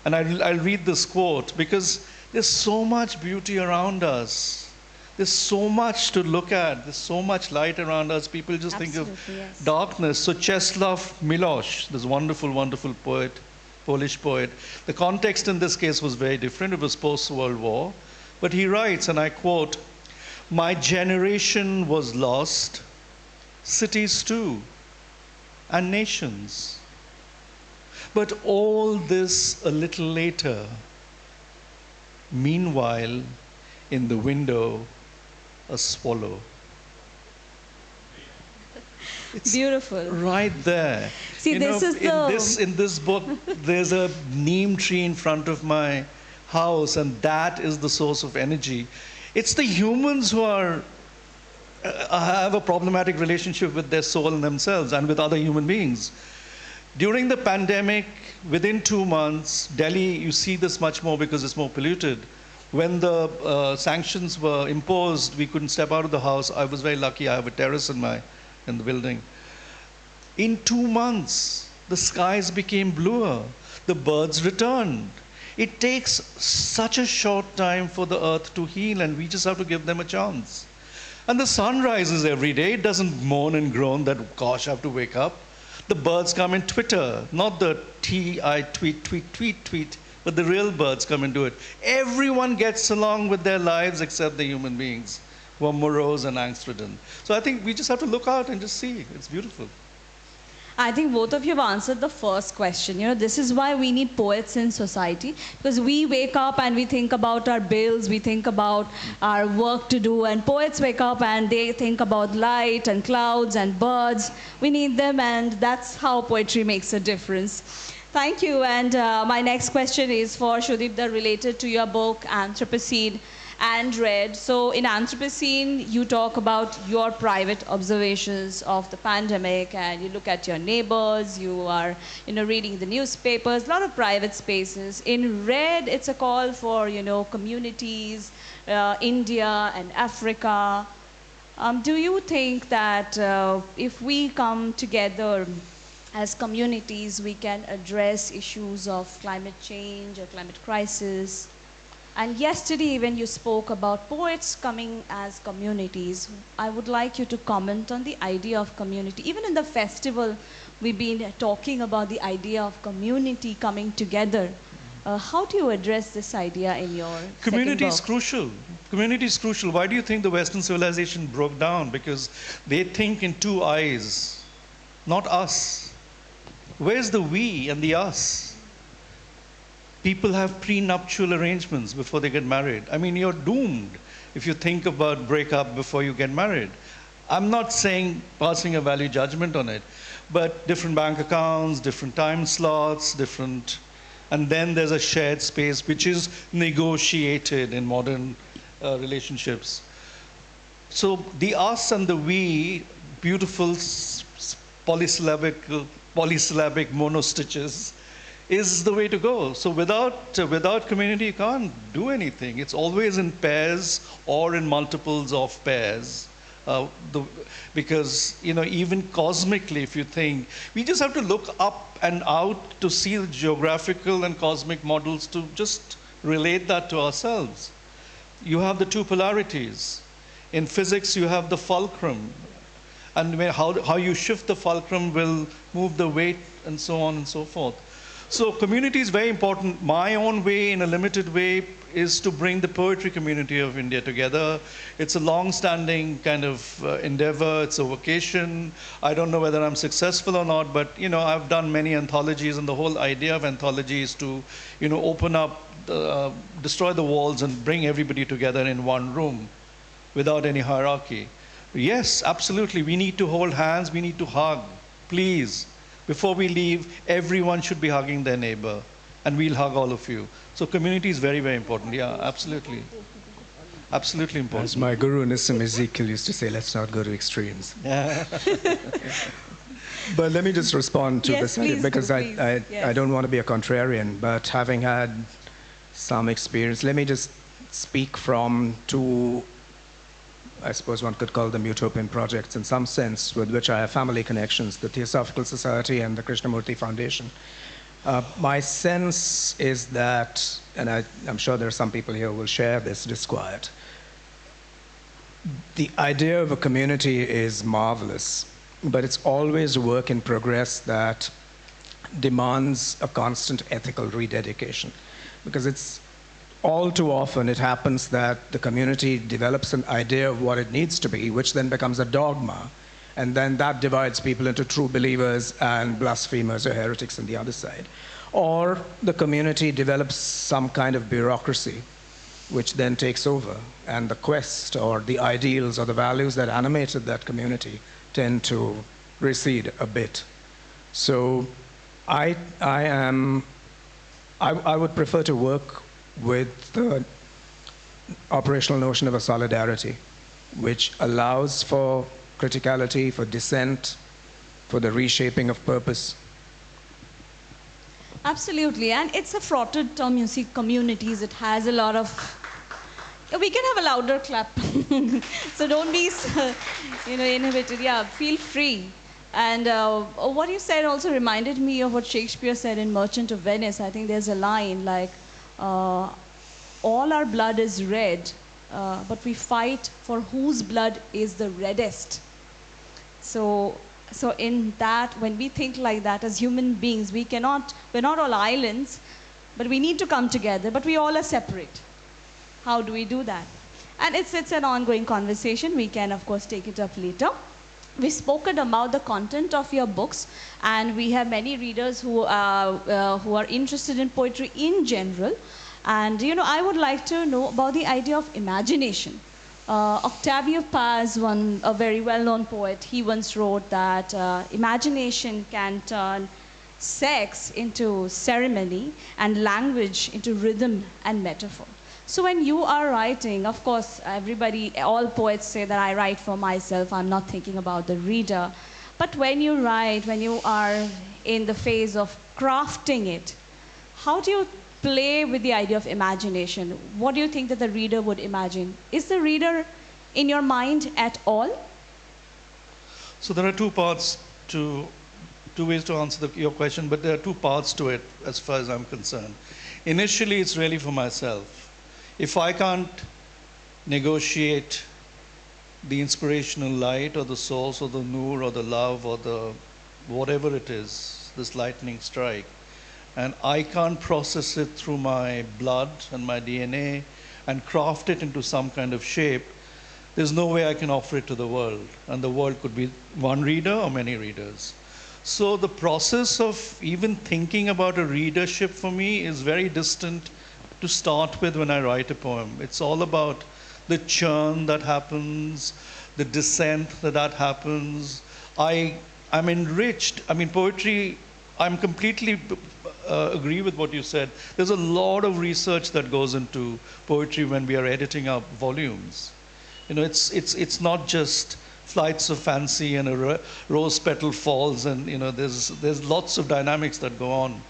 and I'll read this quote, because there's so much beauty around us. There's so much to look at. There's so much light around us. People just think of darkness. So Czesław Miłosz, this wonderful, wonderful poet, Polish poet, the context in this case was very different. It was post-World War. But he writes, and I quote, "My generation was lost, cities too, and nations. But all this a little later. Meanwhile, in the window, a swallow." It's beautiful. Right there. See, in this book, there's a neem tree in front of my house, and that is the source of energy. It's the humans who have a problematic relationship with their soul and themselves and with other human beings. During the pandemic, within 2 months, Delhi, you see this much more because it's more polluted. When the sanctions were imposed, we couldn't step out of the house. I was very lucky. I have a terrace in the building. In 2 months, the skies became bluer. The birds returned. It takes such a short time for the earth to heal, and we just have to give them a chance. And the sun rises every day. It doesn't moan and groan that, gosh, I have to wake up. The birds come and twitter, not the T-I tweet, tweet, tweet, tweet, but the real birds come and do it. Everyone gets along with their lives except the human beings who are morose and angst-ridden. So I think we just have to look out and just see. It's beautiful. I think both of you have answered the first question. This is why we need poets in society, because we wake up and we think about our bills, we think about our work to do, and poets wake up and they think about light and clouds and birds. We need them, and that's how poetry makes a difference. Thank you. And my next question is for Shudipda, related to your book, Anthropocene and Red. So in Anthropocene, you talk about your private observations of the pandemic, and you look at your neighbors, you are reading the newspapers, a lot of private spaces. In Red, it's a call for communities, India and Africa. Do you think that if we come together as communities, we can address issues of climate change or climate crisis? And yesterday, when you spoke about poets coming as communities, I would like you to comment on the idea of community. Even in the festival, we've been talking about the idea of community coming together. How do you address this idea in your Community is second book? crucial. Community is crucial. Why do you think the Western civilization broke down? Because they think in two eyes, not us. Where's the we and the us? People have prenuptial arrangements before they get married. I mean, you're doomed if you think about breakup before you get married. I'm not saying passing a value judgment on it, but different bank accounts, different time slots, and then there's a shared space which is negotiated in modern relationships. So the us and the we, beautiful polysyllabic monostitches, is the way to go. So without community, you can't do anything. It's always in pairs or in multiples of pairs. Because even cosmically, if you think, we just have to look up and out to see the geographical and cosmic models to just relate that to ourselves. You have the two polarities. In physics, you have the fulcrum, and how you shift the fulcrum will move the weight, and so on and so forth. So community is very important. My own way, in a limited way, is to bring the poetry community of India together. It's a long-standing kind of endeavor. It's a vocation. I don't know whether I'm successful or not, but I've done many anthologies, and the whole idea of anthology is to open up, destroy the walls, and bring everybody together in one room without any hierarchy. Yes, absolutely. We need to hold hands. We need to hug. Please. Before we leave, everyone should be hugging their neighbor, and we'll hug all of you. So community is very, very important. Yeah, absolutely. Absolutely important. As my guru Nissim Ezekiel used to say, let's not go to extremes. Yeah. But let me just respond to Yes, this idea, please because do, I yes. don't want to be a contrarian, but having had some experience, let me just speak from two, I suppose one could call them utopian projects in some sense, with which I have family connections, the Theosophical Society and the Krishnamurti Foundation. My sense is that, and I'm sure there are some people here who will share this disquiet, the idea of a community is marvelous, but it's always a work in progress that demands a constant ethical rededication. Because it's all too often it happens that the community develops an idea of what it needs to be, which then becomes a dogma. And then that divides people into true believers and blasphemers or heretics on the other side. Or the community develops some kind of bureaucracy, which then takes over. And the quest or the ideals or the values that animated that community tend to recede a bit. So I would prefer to work with the operational notion of a solidarity, which allows for criticality, for dissent, for the reshaping of purpose. Absolutely, and it's a fraughted music communities. It has a lot of. Yeah, we can have a louder clap, so don't be, inhibited. Yeah, feel free. And what you said also reminded me of what Shakespeare said in Merchant of Venice. I think there's a line like, "All our blood is red, but we fight for whose blood is the reddest." So, so in that, when we think like that as human beings, we're not all islands, but we need to come together, but we all are separate. How do we do that? And it's an ongoing conversation. We can, of course, take it up later. We've spoken about the content of your books, and we have many readers who are interested in poetry in general. And, I would like to know about the idea of imagination. Octavio Paz, a very well-known poet, he once wrote that imagination can turn sex into ceremony and language into rhythm and metaphor. So when you are writing, of course, all poets say that I write for myself, I'm not thinking about the reader. But when you write, when you are in the phase of crafting it, how do you play with the idea of imagination? What do you think that the reader would imagine? Is the reader in your mind at all? So there are two ways to answer your question, but there are two parts to it as far as I'm concerned. Initially, it's really for myself. If I can't negotiate the inspirational light or the source or the nur or the love or the whatever it is, this lightning strike, and I can't process it through my blood and my DNA and craft it into some kind of shape, there's no way I can offer it to the world. And the world could be one reader or many readers. So the process of even thinking about a readership for me is very distant to start with when I write a poem. It's all about the churn that happens, the descent that happens. I'm enriched. I mean, poetry, I'm completely agree with what you said. There's a lot of research that goes into poetry when we are editing our volumes. It's not just flights of fancy and a rose petal falls, and there's lots of dynamics that go on.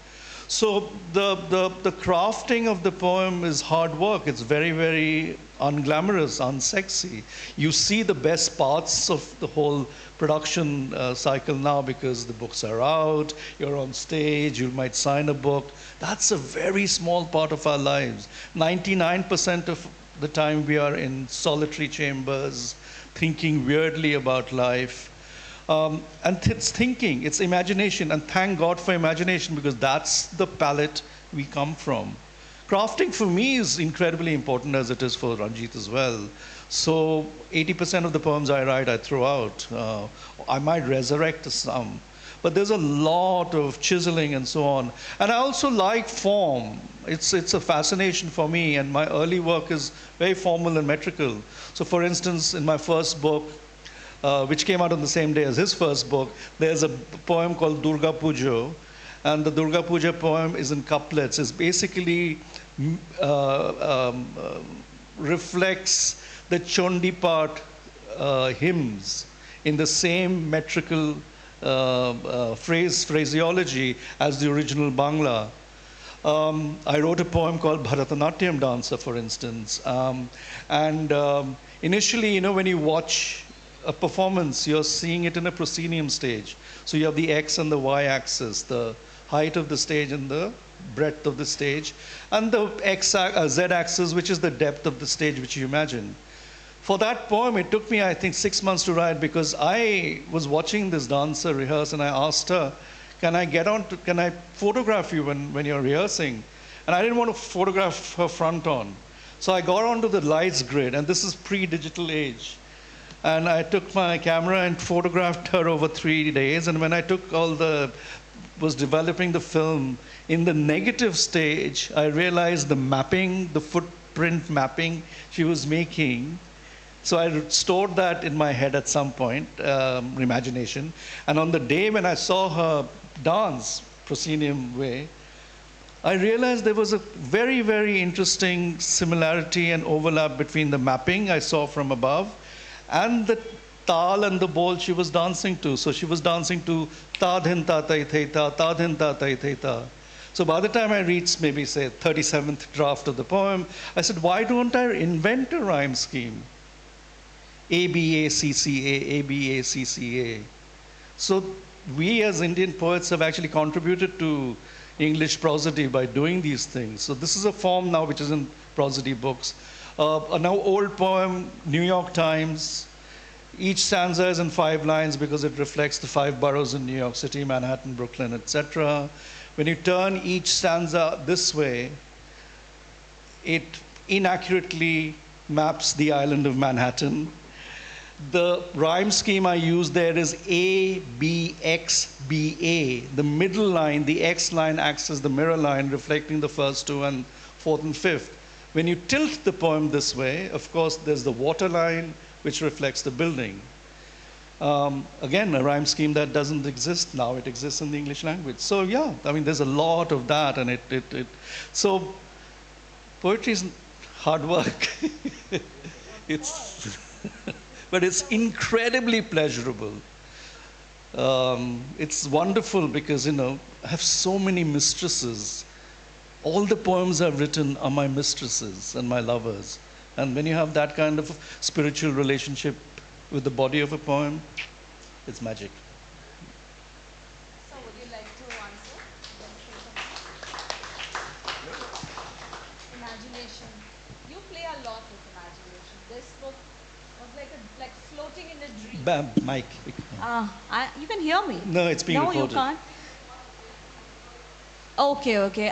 So the crafting of the poem is hard work. It's very, very unglamorous, unsexy. You see the best parts of the whole production cycle now because the books are out, you're on stage, you might sign a book. That's a very small part of our lives. 99% of the time we are in solitary chambers, thinking weirdly about life. And it's thinking, it's imagination, and thank God for imagination because that's the palette we come from. Crafting for me is incredibly important as it is for Ranjit as well. So 80% of the poems I write, I throw out. I might resurrect some, but there's a lot of chiseling and so on. And I also like form. It's a fascination for me, and my early work is very formal and metrical. So for instance, in my first book, which came out on the same day as his first book, there's a poem called Durga Pujo, and the Durga Puja poem is in couplets. It basically reflects the Chondipat hymns in the same metrical phraseology as the original Bangla. I wrote a poem called Bharatanatyam Dancer, for instance. Initially, when you watch a performance, you're seeing it in a proscenium stage. So you have the X and the Y axis, the height of the stage and the breadth of the stage, and the Z axis, which is the depth of the stage which you imagine. For that poem, it took me, I think, 6 months to write because I was watching this dancer rehearse and I asked her, can I photograph you when you're rehearsing? And I didn't want to photograph her front on. So I got onto the lights grid, and this is pre-digital age. And I took my camera and photographed her over 3 days. And when I was developing the film, in the negative stage, I realized the mapping, the footprint mapping she was making. So I stored that in my head at some point, imagination. And on the day when I saw her dance, proscenium way, I realized there was a very, very interesting similarity and overlap between the mapping I saw from above and the tal and the bol she was dancing to. So she was dancing to ta dhin ta tai theta, ta dhin ta tai theta. So by the time I reached maybe, say, 37th draft of the poem, I said, why don't I invent a rhyme scheme? A-B-A-C-C-A, A-B-A-C-C-A. So we as Indian poets have actually contributed to English prosody by doing these things. So this is a form now which is in prosody books. A now old poem, New York Times. Each stanza is in 5 lines because it reflects the 5 boroughs in New York City, Manhattan, Brooklyn, etc. When you turn each stanza this way, it inaccurately maps the island of Manhattan. The rhyme scheme I use there is A, B, X, B, A. The middle line, the X line, acts as the mirror line, reflecting the first 2 and 4th and 5th. When you tilt the poem this way, of course, there's the water line, which reflects the building. Again, a rhyme scheme that doesn't exist now. It exists in the English language. So yeah, I mean, there's a lot of that, and so poetry is hard work. It's but it's incredibly pleasurable. It's wonderful because, I have so many mistresses. All the poems I've written are my mistresses and my lovers. And when you have that kind of spiritual relationship with the body of a poem, it's magic. So would you like to answer? Imagination. You play a lot with imagination. This book was like floating in a dream. Bam, Mike. You can hear me. No, it's being recorded. No, you can't. Okay.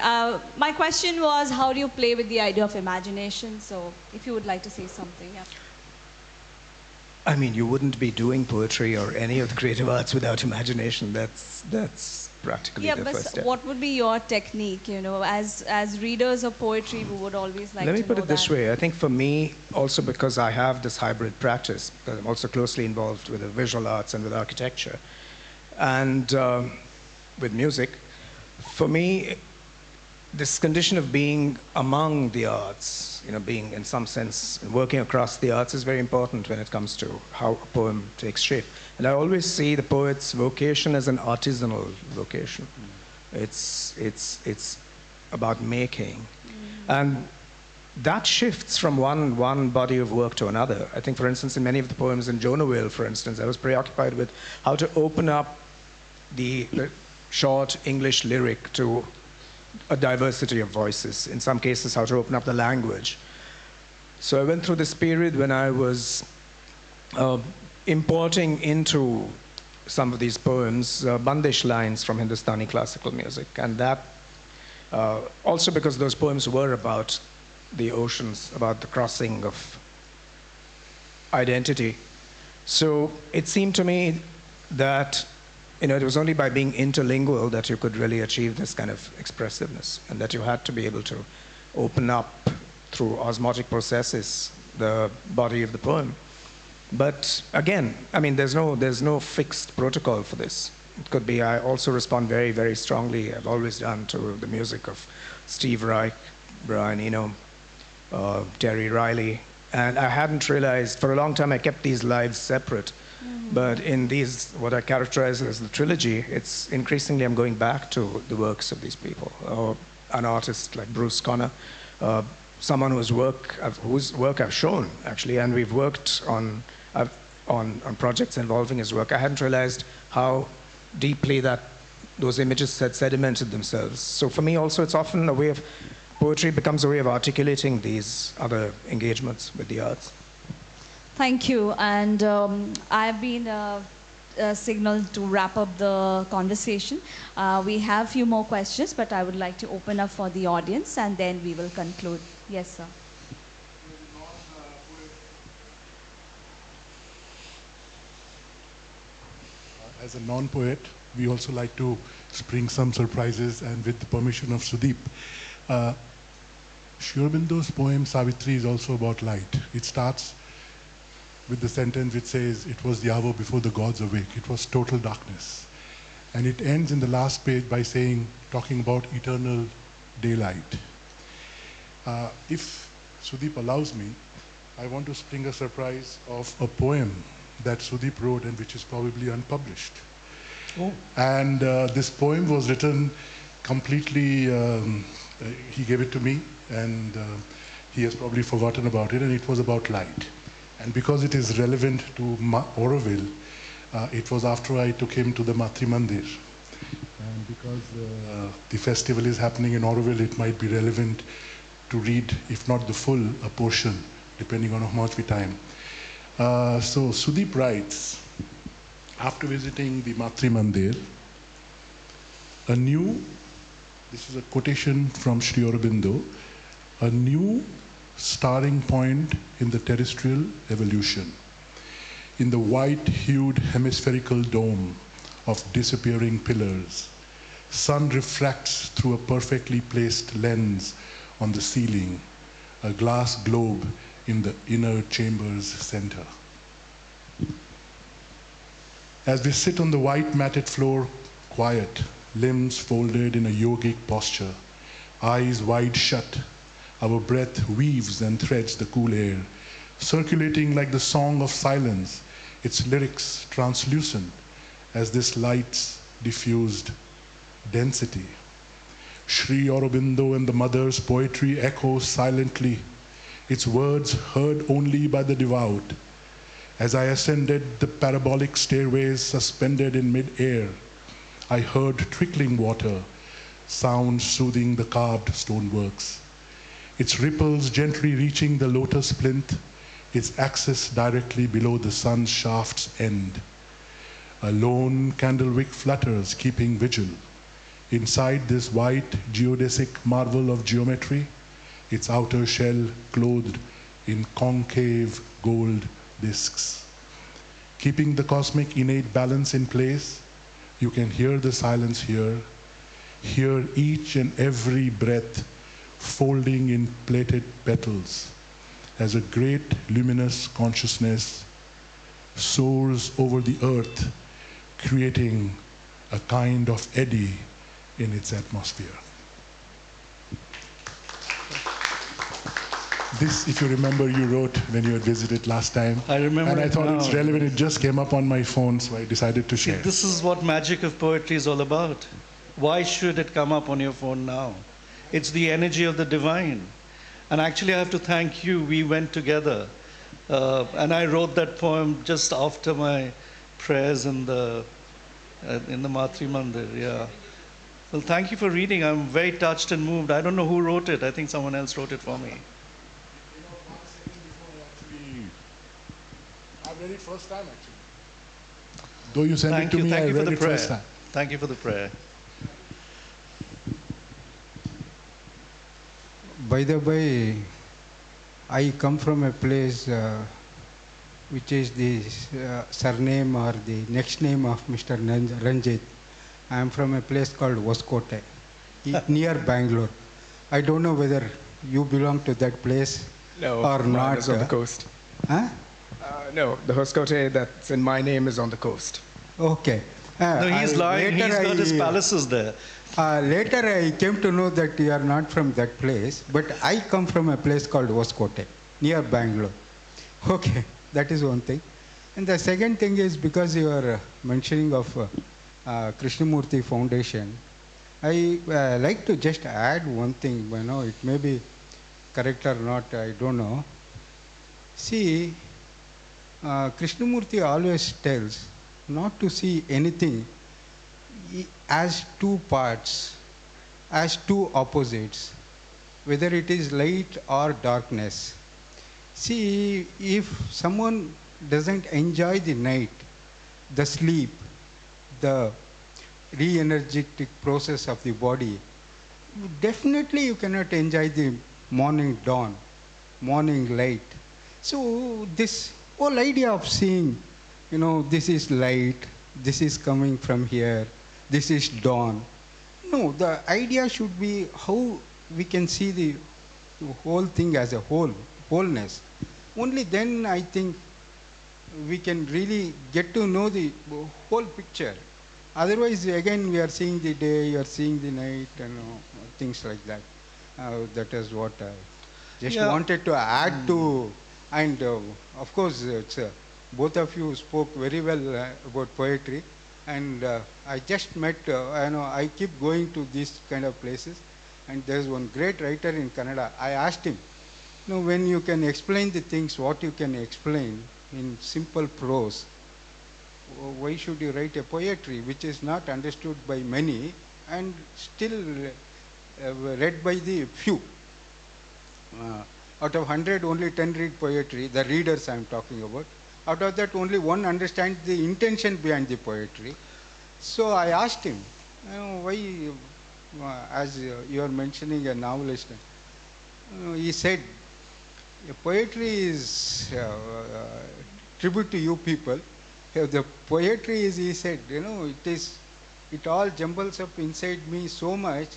My question was, how do you play with the idea of imagination? So if you would like to say something, yeah. I mean, you wouldn't be doing poetry or any of the creative arts without imagination. That's practically the first step. What would be your technique? As readers of poetry, we would always like to know that. Let me put it this way. I think for me, also because I have this hybrid practice, because I'm also closely involved with the visual arts and with architecture, and with music, for me, this condition of being among the arts, being in some sense working across the arts is very important when it comes to how a poem takes shape. And I always see the poet's vocation as an artisanal vocation. It's about making. And that shifts from one body of work to another. I think, for instance, in many of the poems in Auroville, for instance, I was preoccupied with how to open up the short English lyric to a diversity of voices. In some cases, how to open up the language. So I went through this period when I was importing into some of these poems Bandish lines from Hindustani classical music. And that, also because those poems were about the oceans, about the crossing of identity. So it seemed to me that it was only by being interlingual that you could really achieve this kind of expressiveness, and that you had to be able to open up through osmotic processes the body of the poem. But again, I mean, there's no fixed protocol for this. It could be I also respond very, very strongly, I've always done, to the music of Steve Reich, Brian Eno, Terry Riley, and I hadn't realized, for a long time I kept these lives separate. But in these, what I characterize as the trilogy, it's increasingly I'm going back to the works of these people. Or an artist like Bruce Conner, someone whose work I've shown, actually, and we've worked on projects involving his work. I hadn't realized how deeply those images had sedimented themselves. So for me also, it's often a way of, poetry becomes a way of articulating these other engagements with the arts. Thank you. And I've been signaled to wrap up the conversation. We have a few more questions, but I would like to open up for the audience, and then we will conclude. Yes, sir. As a non-poet, we also like to spring some surprises, and with the permission of Sudeep, Sri Aurobindo's poem Savitri is also about light. It starts with the sentence which says, "It was the hour before the gods awake." It was total darkness. And it ends in the last page by talking about eternal daylight. If Sudeep allows me, I want to spring a surprise of a poem that Sudeep wrote and which is probably unpublished. Oh. And this poem was written completely, he gave it to me, and he has probably forgotten about it, and it was about light. And because it is relevant to Auroville, it was after I took him to the Matri Mandir. And because the festival is happening in Auroville, it might be relevant to read, if not the full, a portion, depending on how much we time. So Sudeep writes, after visiting the Matri Mandir, this is a quotation from Sri Aurobindo, a new starting point in the terrestrial evolution. In the white-hued hemispherical dome of disappearing pillars, sun refracts through a perfectly placed lens on the ceiling, a glass globe in the inner chamber's center. As we sit on the white matted floor, quiet, limbs folded in a yogic posture, eyes wide shut, our breath weaves and threads the cool air, circulating like the song of silence, its lyrics translucent as this light's diffused density. Sri Aurobindo and the mother's poetry echoes silently, its words heard only by the devout. As I ascended the parabolic stairways suspended in mid-air, I heard trickling water, sound soothing the carved stoneworks. Its ripples gently reaching the lotus plinth, its axis directly below the sun's shaft's end. A lone candlewick flutters, keeping vigil. Inside this white geodesic marvel of geometry, its outer shell clothed in concave gold discs. Keeping the cosmic innate balance in place, you can hear the silence here, hear each and every breath folding in plated petals as a great luminous consciousness soars over the earth, creating a kind of eddy in its atmosphere. This, if you remember, you wrote when you had visited last time. I remember. And I it thought now. it's relevant. It just came up on my phone, so I decided to See, share. this is what magic of poetry is all about. Why should it come up on your phone now? It's the energy of the divine. And actually, I have to thank you. We went together. And I wrote that poem just after my prayers in the Matri Mandir. Yeah. Well, thank you for reading. I'm very touched and moved. I don't know who wrote it. I think someone else wrote it for me. I read it first time, actually. Though you sent it to me, I Thank you for read the it prayer. first time. Thank you for the prayer. By the way, I come from a place which is the surname or the next name of Mr. Ranjit. I am from a place called Hoskote, near Bangalore. I don't know whether you belong to that place or mine not. is on the coast. Huh? No, the Hoskote that's in my name is on the coast. Okay. No, he's lying. He's got his palaces there. Later I came to know that you are not from that place, but I come from a place called Hoskote, near Bangalore. Okay, that is one thing. And the second thing is, because you are mentioning of Krishnamurti Foundation, I like to just add one thing. You know, it may be correct or not, I don't know. See, Krishnamurti always tells not to see anything as two parts, as two opposites, whether it is light or darkness. See, if someone doesn't enjoy the night, the sleep, the re-energetic process of the body, definitely you cannot enjoy the morning dawn, morning light. So this whole idea of seeing, you know, this is light, this is coming from here, this is dawn. No, the idea should be how we can see the whole thing as a wholeness. Only then I think we can really get to know the whole picture. Otherwise, again, we are seeing the day, you are seeing the night, and things like that. That is what I just wanted to add to. And of course, it's, both of you spoke very well about poetry. And I just met, I keep going to these kind of places, and there's one great writer in Kannada. I asked him, when you can explain the things, what you can explain in simple prose, why should you write a poetry which is not understood by many and still read by the few? Out of 100, only 10 read poetry, the readers I am talking about. Out of that, only one understands the intention behind the poetry. So I asked him, why, as you are mentioning a novelist, he said, poetry is tribute to you people. The poetry is, he said, it all jumbles up inside me so much,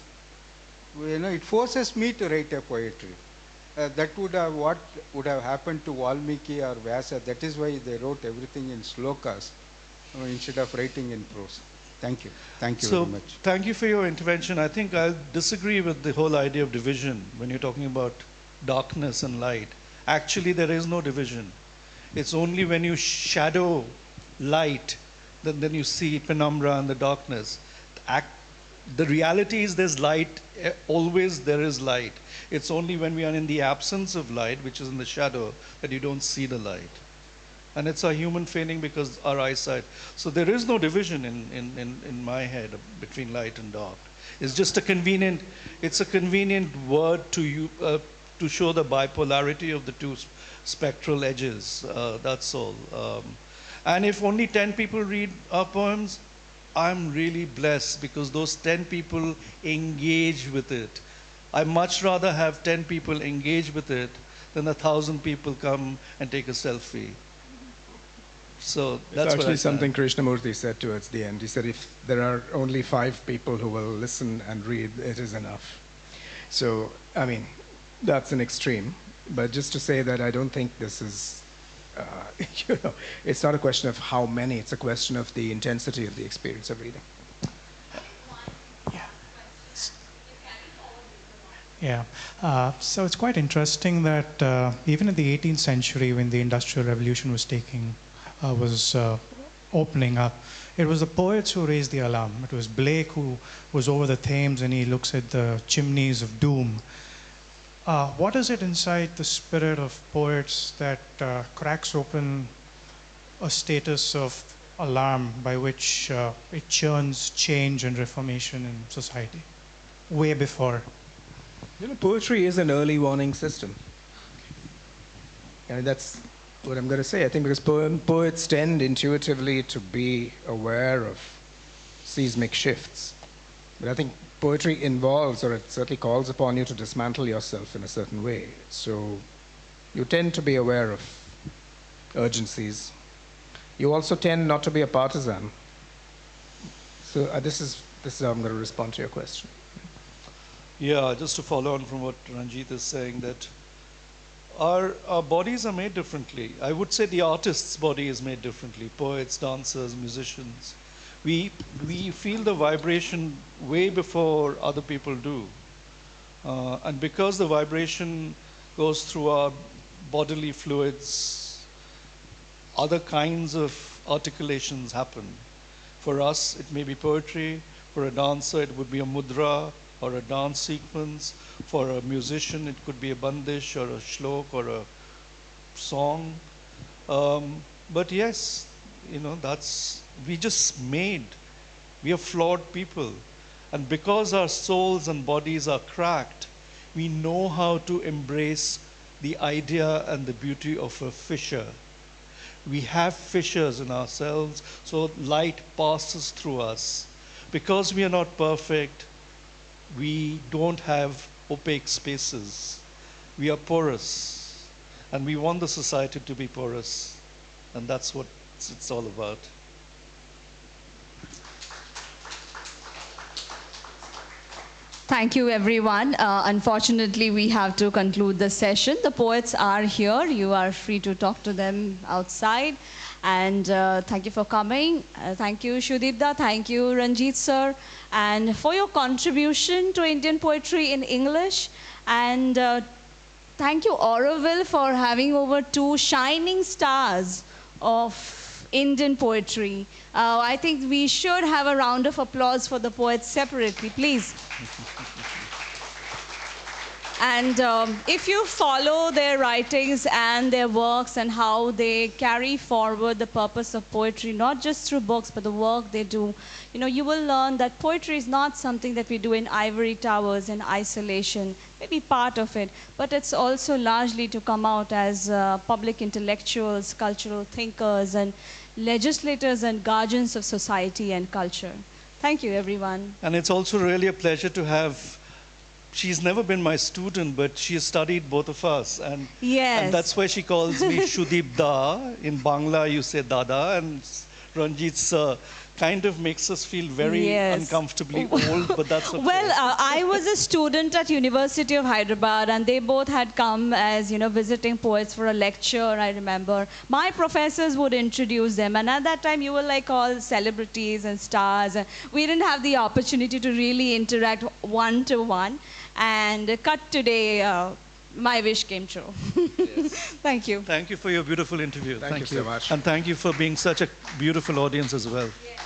it forces me to write a poetry. That what would have happened to Valmiki or Vyasa. That is why they wrote everything in slokas instead of writing in prose. Thank you. Thank you very much. Thank you for your intervention. I think I'll disagree with the whole idea of division when you're talking about darkness and light. Actually, there is no division. It's only when you shadow light that then you see penumbra and the darkness. The reality is there's light, always there is light. It's only when we are in the absence of light, which is in the shadow, that you don't see the light. And it's a human failing because our eyesight. So there is no division in my head between light and dark. It's just a convenient word to show the bipolarity of the two spectral edges. That's all. And if only 10 people read our poems, I'm really blessed because those 10 people engage with it. I much rather have 10 people engage with it than 1,000 people come and take a selfie. So that's actually something Krishnamurti said towards the end. He said, if there are only 5 people who will listen and read, it is enough. So, I mean, that's an extreme. But just to say that I don't think this is, it's not a question of how many, it's a question of the intensity of the experience of reading. Yeah, so it's quite interesting that even in the 18th century, when the Industrial Revolution was opening up, it was the poets who raised the alarm. It was Blake who was over the Thames and he looks at the chimneys of doom. What is it inside the spirit of poets that cracks open a status of alarm by which it churns change and reformation in society, way before? Poetry is an early warning system. And that's what I'm going to say. I think because poets tend intuitively to be aware of seismic shifts. But I think poetry involves, or it certainly calls upon you to dismantle yourself in a certain way. So you tend to be aware of urgencies. You also tend not to be a partisan. So this is how I'm going to respond to your question. Yeah, just to follow on from what Ranjit is saying, that our bodies are made differently. I would say the artist's body is made differently. Poets, dancers, musicians. We feel the vibration way before other people do. And because the vibration goes through our bodily fluids, other kinds of articulations happen. For us, it may be poetry. For a dancer, it would be a mudra or a dance sequence. For a musician, it could be a bandish or a shlok or a song. But yes, we are flawed people. And because our souls and bodies are cracked, we know how to embrace the idea and the beauty of a fissure. We have fissures in ourselves, so light passes through us. Because we are not perfect, we don't have opaque spaces. We are porous. And we want the society to be porous. And that's what it's all about. Thank you, everyone. Unfortunately, we have to conclude the session. The poets are here. You are free to talk to them outside. And thank you for coming. Thank you, Shudipda. Thank you, Ranjit sir. And for your contribution to Indian poetry in English. And thank you, Auroville, for having over 2 shining stars of Indian poetry. I think we should have a round of applause for the poets separately, please. And if you follow their writings and their works and how they carry forward the purpose of poetry, not just through books, but the work they do, you will learn that poetry is not something that we do in ivory towers in isolation, maybe part of it, but it's also largely to come out as public intellectuals, cultural thinkers, and legislators and guardians of society and culture. Thank you, everyone. And it's also really a pleasure to have. She's never been my student, but she has studied both of us. And that's why she calls me Shudip Da. In Bangla, you say Dada. And Ranjit Sir kind of makes us feel very uncomfortably old, but that's okay. Well, I was a student at University of Hyderabad, and they both had come as, visiting poets for a lecture, I remember. My professors would introduce them, and at that time, you were like all celebrities and stars. And we didn't have the opportunity to really interact one-to-one. And cut today, my wish came true. Yes. Thank you. Thank you for your beautiful interview. Thank you so much. And thank you for being such a beautiful audience as well. Yes.